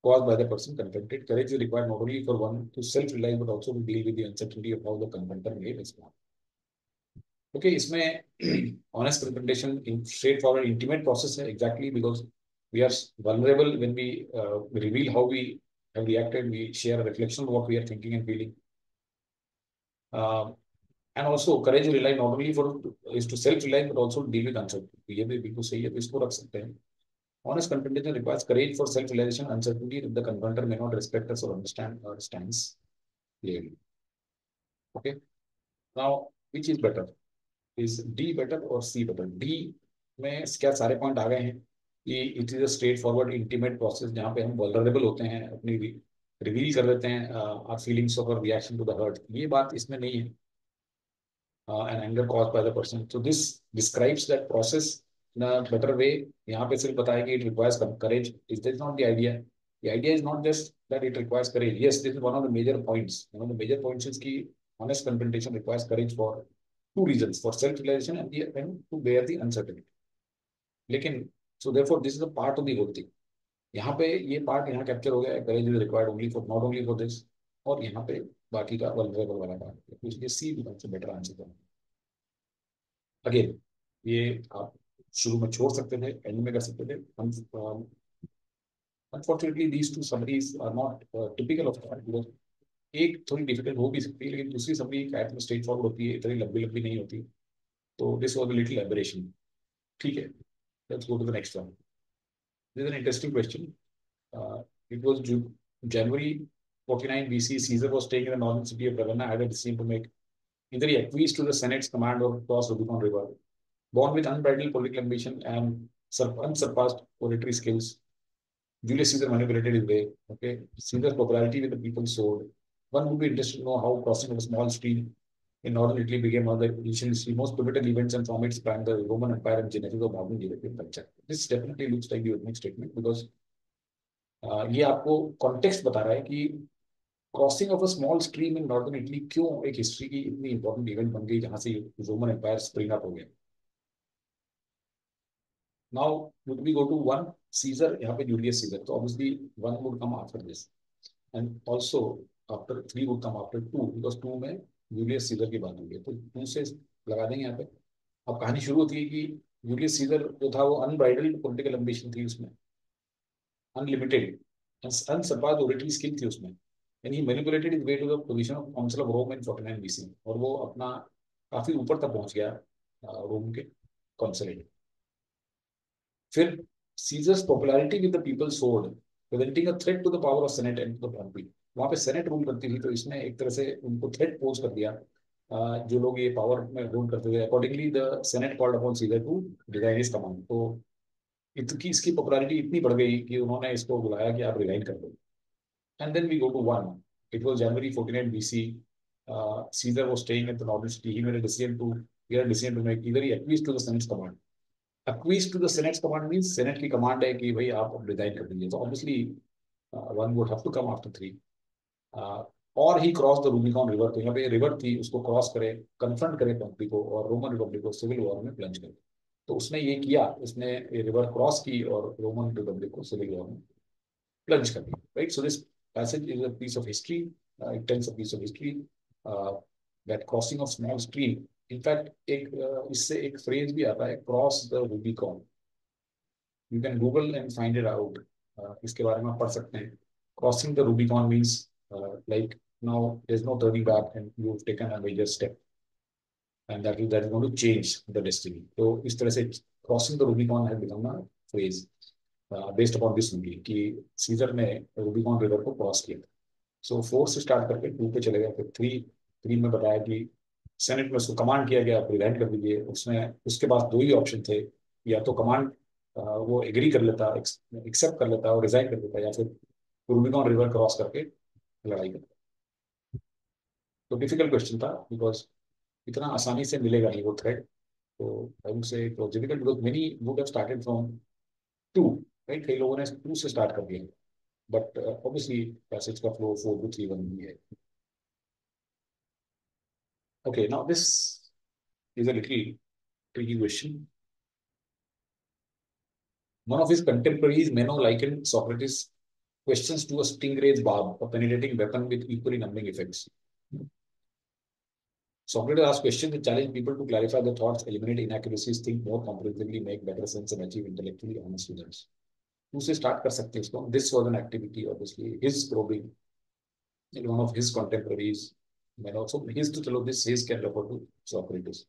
caused by the person confronted. Courage is required not only for one to self-realize but also to deal with the uncertainty of how the confronter may respond. Okay, इसमें honest confrontation in straightforward, intimate process है exactly because we are vulnerable when we reveal how we have reacted. We share a reflection of what we are thinking and feeling. And also courage rely not only for is to self-realize but also to deal with uncertainty. ये भी बिल्कुल सही है, तो इसको रख सकते हैं. Honest confrontation requires courage for self-realization, uncertainty if the confronter may not respect us or understand our stance clearly. Okay. Now, which is better? Is D better or C better? D में क्या सारे point आ गए हैं कि it is a straight forward intimate process जहाँ पे हम vulnerable होते हैं, अपनी रिवील कर देते हैं आवर फीलिंग्स ऑफ और रिएक्शन टू द हर्ट. ये बात इसमें नहीं है. And anger caused by the person. So this describes that process in a better way. यहाँ पे सिर्फ बताया कि it requires courage. Is that not the idea? The idea is not just that it requires courage. Yes, this is one of the major points. One of the major points is कि honest confrontation requires courage for two reasons: for self-realization and to bear the uncertainty. लेकिन so therefore this is a part of the whole thing. यहाँ पे ये part यहाँ capture हो गया है, courage is required only for not only for this, और यहाँ पे बाकी का vulnerable वाला पार्ट, इसलिए सी becomes a better answer. Again ये आप शुरू में छोड़ सकते थे, एंड में कर सकते थे. Unfortunately these two summaries are not typical of that, because एक थोड़ी डिफिकल्ट हो भी सकती है लेकिन दूसरी समरी कैट में स्ट्रेट फॉरवर्ड होती है, इतनी लंबी लंबी नहीं होती. तो this was a little aberration. ठीक है, let's go to the next one. This is an interesting question. It was January 49 BC. Caesar was staying in the northern city of Ravenna, had a decision to make: either he acquiesced to the Senate's command or cross Rubicon River. Born with unbridled political ambition and unsurpassed oratory skills, Julius Caesar manipulated his way. Okay, Caesar's popularity with the people soared. One would be interested to know how crossing of a small stream in northern Italy became one of the initially most pivotal events and from its prime the Roman Empire and genesis of modern European culture. This definitely looks like the opening statement because ये आपको context बता रहा है कि crossing of a small stream in northern Italy क्यों एक history की इतनी इंपॉर्टेंट इवेंट बन गई जहां से रोमन एम्पायर स्प्रिंग अप हो गया? Now would we go to one Caesar, यहाँ पे जूलियस सीजर, तो obviously one would come after this, and also after three would come after two, because two में जूलियस सीजर की बात हुई है, तो टू से लगा देंगे यहाँ पे। अब कहानी शुरू होती है कि जूलियस सीजर जो था वो अनब्राइडल्ड पॉलिटिकल एम्बिशन थी उसमें, अनलिमिटेड अनसरपास्ड ओरेटरी स्किल थी उसमें, and he manipulated his way to the position of council of Rome in 49 BC, और वो अपना काफी ऊपर तक पहुंच गया रोम के कॉन्सुलेट। फिर Caesar's popularity with the people soared, presenting a threat to the power of senate and the Pompey. वहां पे सेनेट रूल करती थी, तो इसने एक तरह से उनको थ्रेट पोज कर दिया, जो लोग ये पावर में रूल करते थे। Accordingly the senate called upon Caesar to resign his command, तो इतनी इसकी पॉपुलैरिटी इतनी बढ़ गई कि उन्होंने इसको बुलाया कि आप रिजाइन कर दो। And then we go to one, it was January 49 BC, Caesar was staying at the northern city. He had a decision to make. Either he acquiesced to the Senate's command. Acquiesced to the Senate's command means Senate की command है कि भाई आप resign कर दीजिए, तो obviously one would have to come after three. और ही cross the Rubicon river, तो यहाँ पे रिवर थी उसको क्रॉस करे, कन्फ्रंट करे पॉम्पी को और रोमन रिपब्लिक को सिविल वॉर में प्लंज करे। तो उसने ये किया, उसने ये रिवर क्रॉस की और रोमन रिपब्लिक को सिविल वॉर में प्लंज कर दिया, right? So this passage is a piece of history, it tells a piece of history that crossing of small stream. In fact एक इससे एक फ्रेज भी आता है, cross the Rubicon. You can Google and find it out, इसके बारे में आप पढ़ सकते हैं। Crossing the Rubicon means like now there's no turning back and you've taken a major step, and that is going to change the destiny. तो इस तरह से crossing the Rubicon has become a phrase based upon this only कि scissor ने Rubicon river को cross किया। So four से start करके टू पे चले गए, फिर थ्री, थ्री में बताया कि सेनेट में उसको कमांड किया गया, प्रिवेंट कर दीजिए। उसमें उसके पास दो ही ऑप्शन थे, या तो कमांड वो एग्री कर लेता, एक्सेप्ट कर लेता और रिजाइन कर देता, या फिर रूबिकॉन रिवर क्रॉस करके लड़ाई करता। तो डिफिकल्ट क्वेश्चन था, बिकॉज इतना आसानी से मिलेगा नहीं वो थ्रेड। तो I would say it was difficult because many would have started from two, right? कई लोगों ने टू से स्टार्ट कर दिया, बट ऑब्वियसली पैसेज का फ्लो 4 to 3 1 ही है। Okay, now this is a little tricky question. One of his contemporaries, Meno, likened Socrates' questions to a stingray's barb, a penetrating weapon with equally numbing effects. Socrates asked questions that challenge people to clarify their thoughts, eliminate inaccuracies, think more comprehensively, make better sense, and achieve intellectually honest results. उसे start कर सकते हैं इसको. This was an activity, obviously, his probing in one of his contemporaries. And also his to चलो this his can refer to Socrates.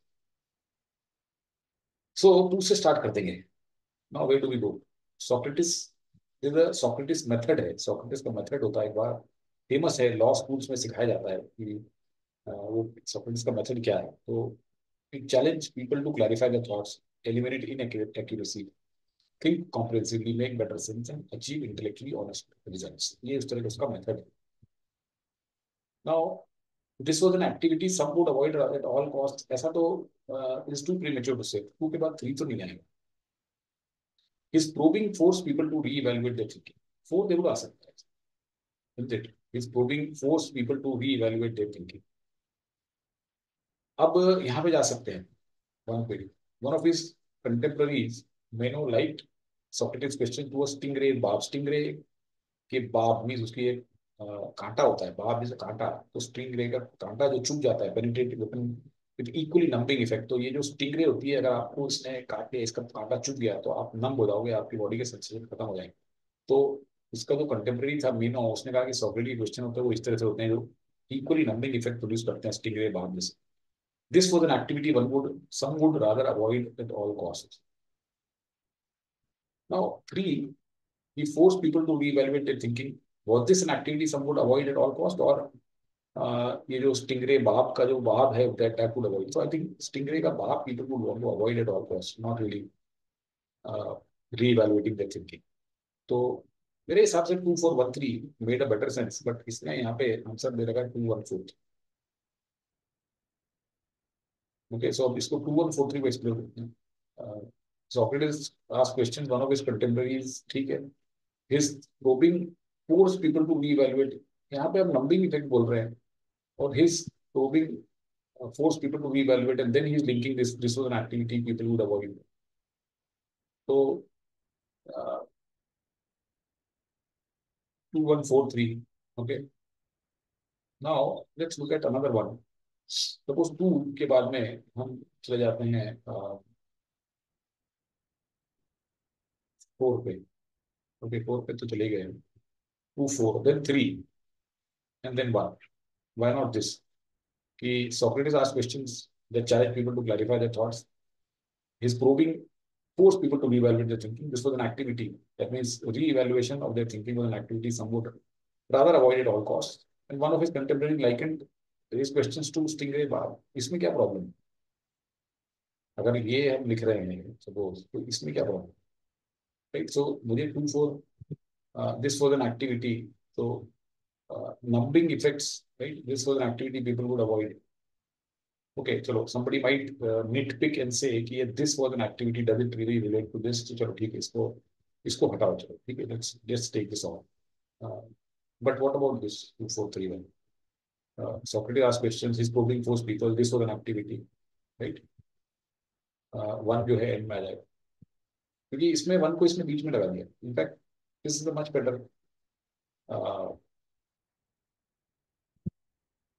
So two से start कर देंगे. Now where do we go? Socrates, Socrates method है, Socrates का method होता है, एक बार famous है, लॉ स्कूल्स में सिखाया जाता है कि वो Socrates का मेथड क्या है। तो it challenge people to clarify their thoughts, eliminate inaccuracy, think comprehensively, make better sense, and achieve intellectually honest results. ये उस तरह का उसका मेथड है। Now this was an activity some would avoid at all costs, ऐसा तो is too premature to say, two के बाद थ्री तो नहीं आएगा। His probing forced people to reevaluate their thinking. Four they would ask, isn't it? His probing forced people to reevaluate their thinking. अब यहाँ पे जा सकते हैं वन पे। One of his contemporaries, Meno, liked Socrates' question to a stingray barb. Stingray के barb means उसकी एक कांटा होता है, barb is a कांटा, तो स्टिंगरे का कांटा जो चुभ जाता है, penetrate with equally numbing effect. तो ये जो स्टिंगरे होती है, अगर आपको इसने काट के इसका कांटा चुभ गया तो आप नंब हो जाओगे, आपकी बॉडी के सेंसेशन खत्म हो जाएंगे। तो उसका जो कंटेम्प्रेरी था मीनो, उसने कहा कि सॉक्रेटिस क्वेश्चन होते हैं वो इस तरह से होते हैं जो इक्वली नंबिंग इफेक्ट प्रोड्यूस करते हैं स्टिंगरे बार्ब जैसे। This was an activity one would some would rather avoid at all cost. Now three, he forced people to reevaluate their thinking. Was this an activity some would avoid at all cost, or ये जो stingray बाप का जो बाप है that would avoid? So I think stingray का बाप people would want to avoid at all costs, not really reevaluating their thinking. तो मेरे हिसाब से 2 4 1 3 made a better sense, but इसने यहाँ पे आंसर दे रखा है 2 1 4। ओके, सो अब इसको 2 1 4 3 को एक्सप्लोर करते हैं। Socrates asked questions, one of his contemporaries, ठीक है, his probing forced people to reevaluate यहाँ पे हम numbing effect बोल रहे हैं, और his probing force people to reevaluate, and then he is linking this was an activity people would avoid. So 2143. Okay. Now let's look at another one. Suppose 2 के बाद में हम चले जाते हैं 4 पे. ओके, 4 पे तो चले गए. 2 4 then 3 and then 1. Why not this? कि Socrates asked questions that challenge people to clarify their thoughts. His probing forced people to reevaluate their thinking. This was an activity. That means re-evaluation of their thinking was an activity some would rather avoid at all costs. And one of his contemporaries likened these questions to stingray bar. इसमें क्या problem? अगर ये हम लिख रहे हैं suppose, तो इसमें क्या प्रॉब्लम? राइट. सो मुझे 2 4 this was an activity. So numbing effects, right? This was an activity people would avoid. Okay, चलो, somebody might nitpick and say कि ये this was an activity, does it really relate to this? तो चलो ठीक है, इसको हटाओ, चलो ठीक है, let's take this off. But what about this 2431? Socrates asked questions, he's probing force people, this was an activity, right? One जो है एंड में आ जाएगा, क्योंकि इसमें वन को इसमें बीच में लगा दिया. In fact this is a much better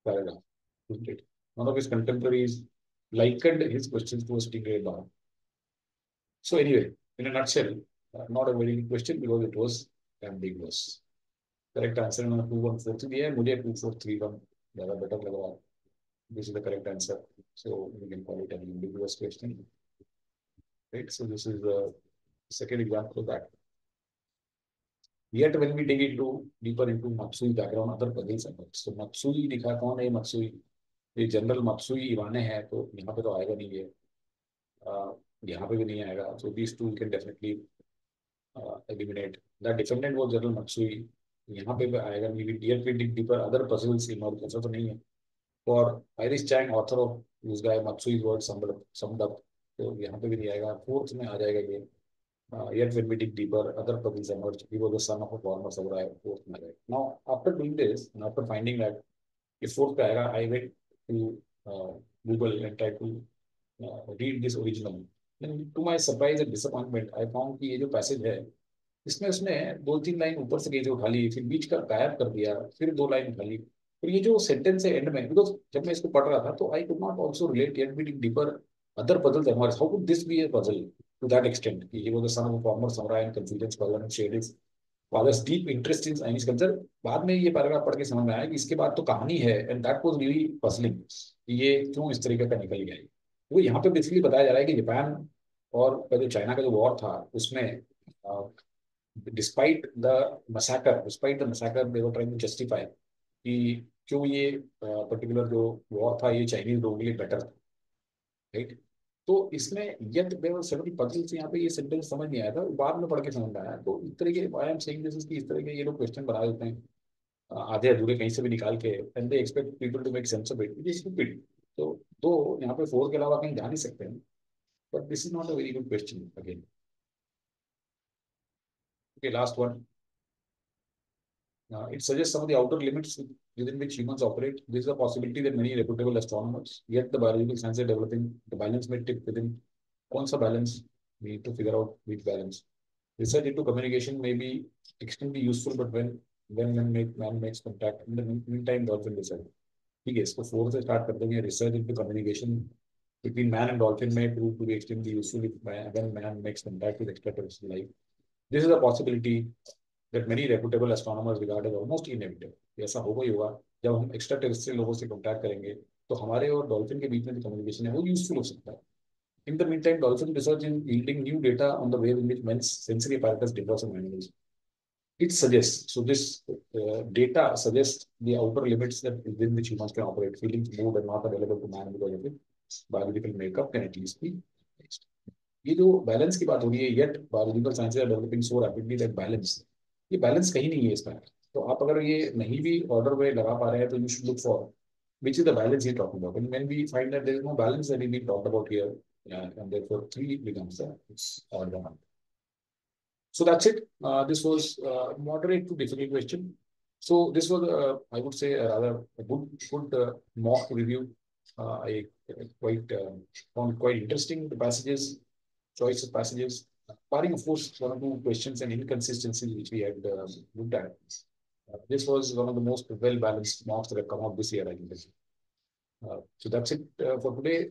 paragraph, isn't it? One of his contemporaries likened his questions to a stingray bar. So anyway, in a nutshell, not a very good question because it was ambiguous. Correct answer में 2143 दिया है, मुझे 2431 ज़्यादा better लग रहा है. This is the correct answer. So we can call it an ambiguous question. Right? So this is the second example of that. Yet when we dig into deeper into Matsui background, other puzzles emerge. So Matsui लिखा कौन है Matsui? ये general Matsui इवाने है, तो यहाँ पे तो आएगा नहीं ये, यहाँ पे भी नहीं आएगा. So these two can definitely eliminate. The defendant was general Matsui, यहाँ पे भी आएगा नहीं. Yet we dig deeper, other puzzles emerge. ऐसा तो नहीं है. For Iris Chang, author of this guy Matsui's words summed up, तो यहाँ पे भी नहीं आएगा. फोर्थ में आ जाएगा ये. Yet when we dig deeper, other puzzles emerge. He was the son of a former samurai, fourth marriage. Now, after doing this, and after finding that if fourth पे आएगा, I went to Google and tried to read this original. Then, to my surprise and disappointment, I found कि ये जो passage है, इसमें उसने 2 3 line ऊपर से गई उठा ली, फिर बीच का गायब कर दिया, फिर 2 लाइन उठा ली. और ये जो सेंटेंस है एंड में, बिकॉज जब मैं इसको पढ़ रहा था तो I could not also relate yet we dig deeper, other puzzles emerge. How could this be a puzzle to that extent? He was the son of a former samurai and Confucian scholar and shared his father's deep interest in Chinese culture. बाद में ये paragraph पढ़ के समझ में आया कि इसके बाद तो कहानी है, and that was really puzzling. ये क्यों इस तरीके का निकल गया? वो यहाँ पे बेसिकली बताया जा रहा है कि जापान और जो चाइना का जो वॉर था उसमें despite the massacre they were trying to justify कि क्यों ये पर्टिकुलर जो वॉर था ये चाइनीज लोगों के लिए बेटर था. राइट. तो इसमें यट देवर सेवरल पजल्स, यहाँ पे ये सेंटेंस समझ नहीं आया था, बाद में पढ़ के समझ में आया. तो इस तरह के I am saying this is, इस तरह के ये लोग क्वेश्चन बना देते हैं आधे अधूरे कहीं से भी निकाल के, and they expect people to make sense of it. It is stupid. तो यहाँ पे 4 के अलावा कहीं जा नहीं सकते हैं. But this is not a very good question again. Okay, last one. It suggests some of the outer limits within which humans operate. There is a possibility that many reputable astronomers, yet the biological science are developing, the balance may tip within. कौन सा balance? We need to figure out which balance. Research into communication may be extremely useful, but when man makes contact, in the meantime, dolphin research. ठीक है, इसको 4 से start कर देंगे. Research into communication between man and dolphin may prove to be extremely useful when man makes contact with extraterrestrial life. This is a possibility that many reputable astronomers regard as almost inevitable. ऐसा होगा ही होगा. जब हम extra terrestrial लोगों से contact करेंगे तो हमारे और डॉल्फिन के बीच में जो कम्युनिकेशन है वो यूजफुल हो सकता है. In the meantime, dolphin research is yielding new data on the way in which men's sensory apparatus differs from animals. It suggests, so this data suggests the outer limits that within which humans can operate. Feelings, mood are not available to man because of it. Biological makeup can at least be fixed. ये जो balance की बात हो रही है, yet biological sciences are developing so rapidly that balance, ये balance कहीं नहीं है इसमें. तो आप अगर ये नहीं भी ऑर्डर में लगा पा रहे हैं तो you should look for which is the balance he talking about. And when we find that there is no balance that is being talked about here, and therefore 3 becomes the odd one. So that's it. This was moderate to difficult question. So this was, I would say, a rather good mock review. I quite found quite interesting the passages, choice of passages, barring of course one or two questions and inconsistencies which we had looked at. This was one of the most well balanced mocks that have come out this year, I think. So that's it for today.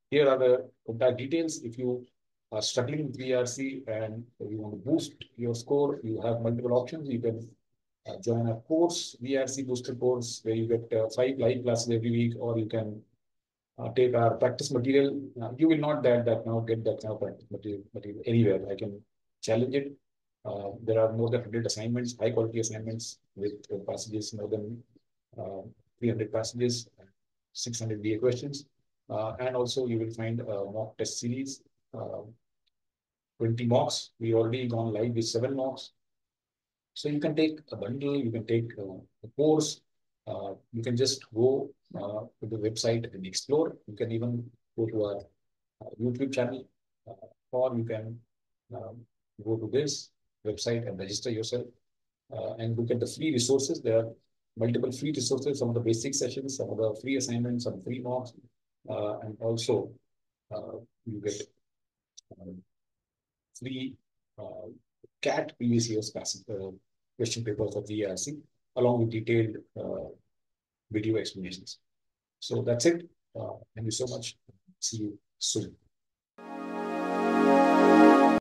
Here are the contact details. If you are struggling with VRC and you want to boost your score, you have multiple options. You can join a course, VRC booster course, where you get 5 live classes every week, or you can take our practice material. You will not get that kind of practice material anywhere. I can challenge it. There are more than 100 assignments, high quality assignments with passages, more than 300 passages, 600 DA questions. And also you will find a mock test series, 20 mocks. We already gone live with 7 mocks. So you can take a bundle, you can take a course, you can just go to the website and explore. You can even go to our YouTube channel, or you can go to this website and register yourself and look at the free resources. There are multiple free resources, some of the basic sessions, some of the free assignments, some free mocks, and also you get free CAT previous year's question papers of the ERC, along with detailed video explanations. So that's it. Thank you so much. See you soon.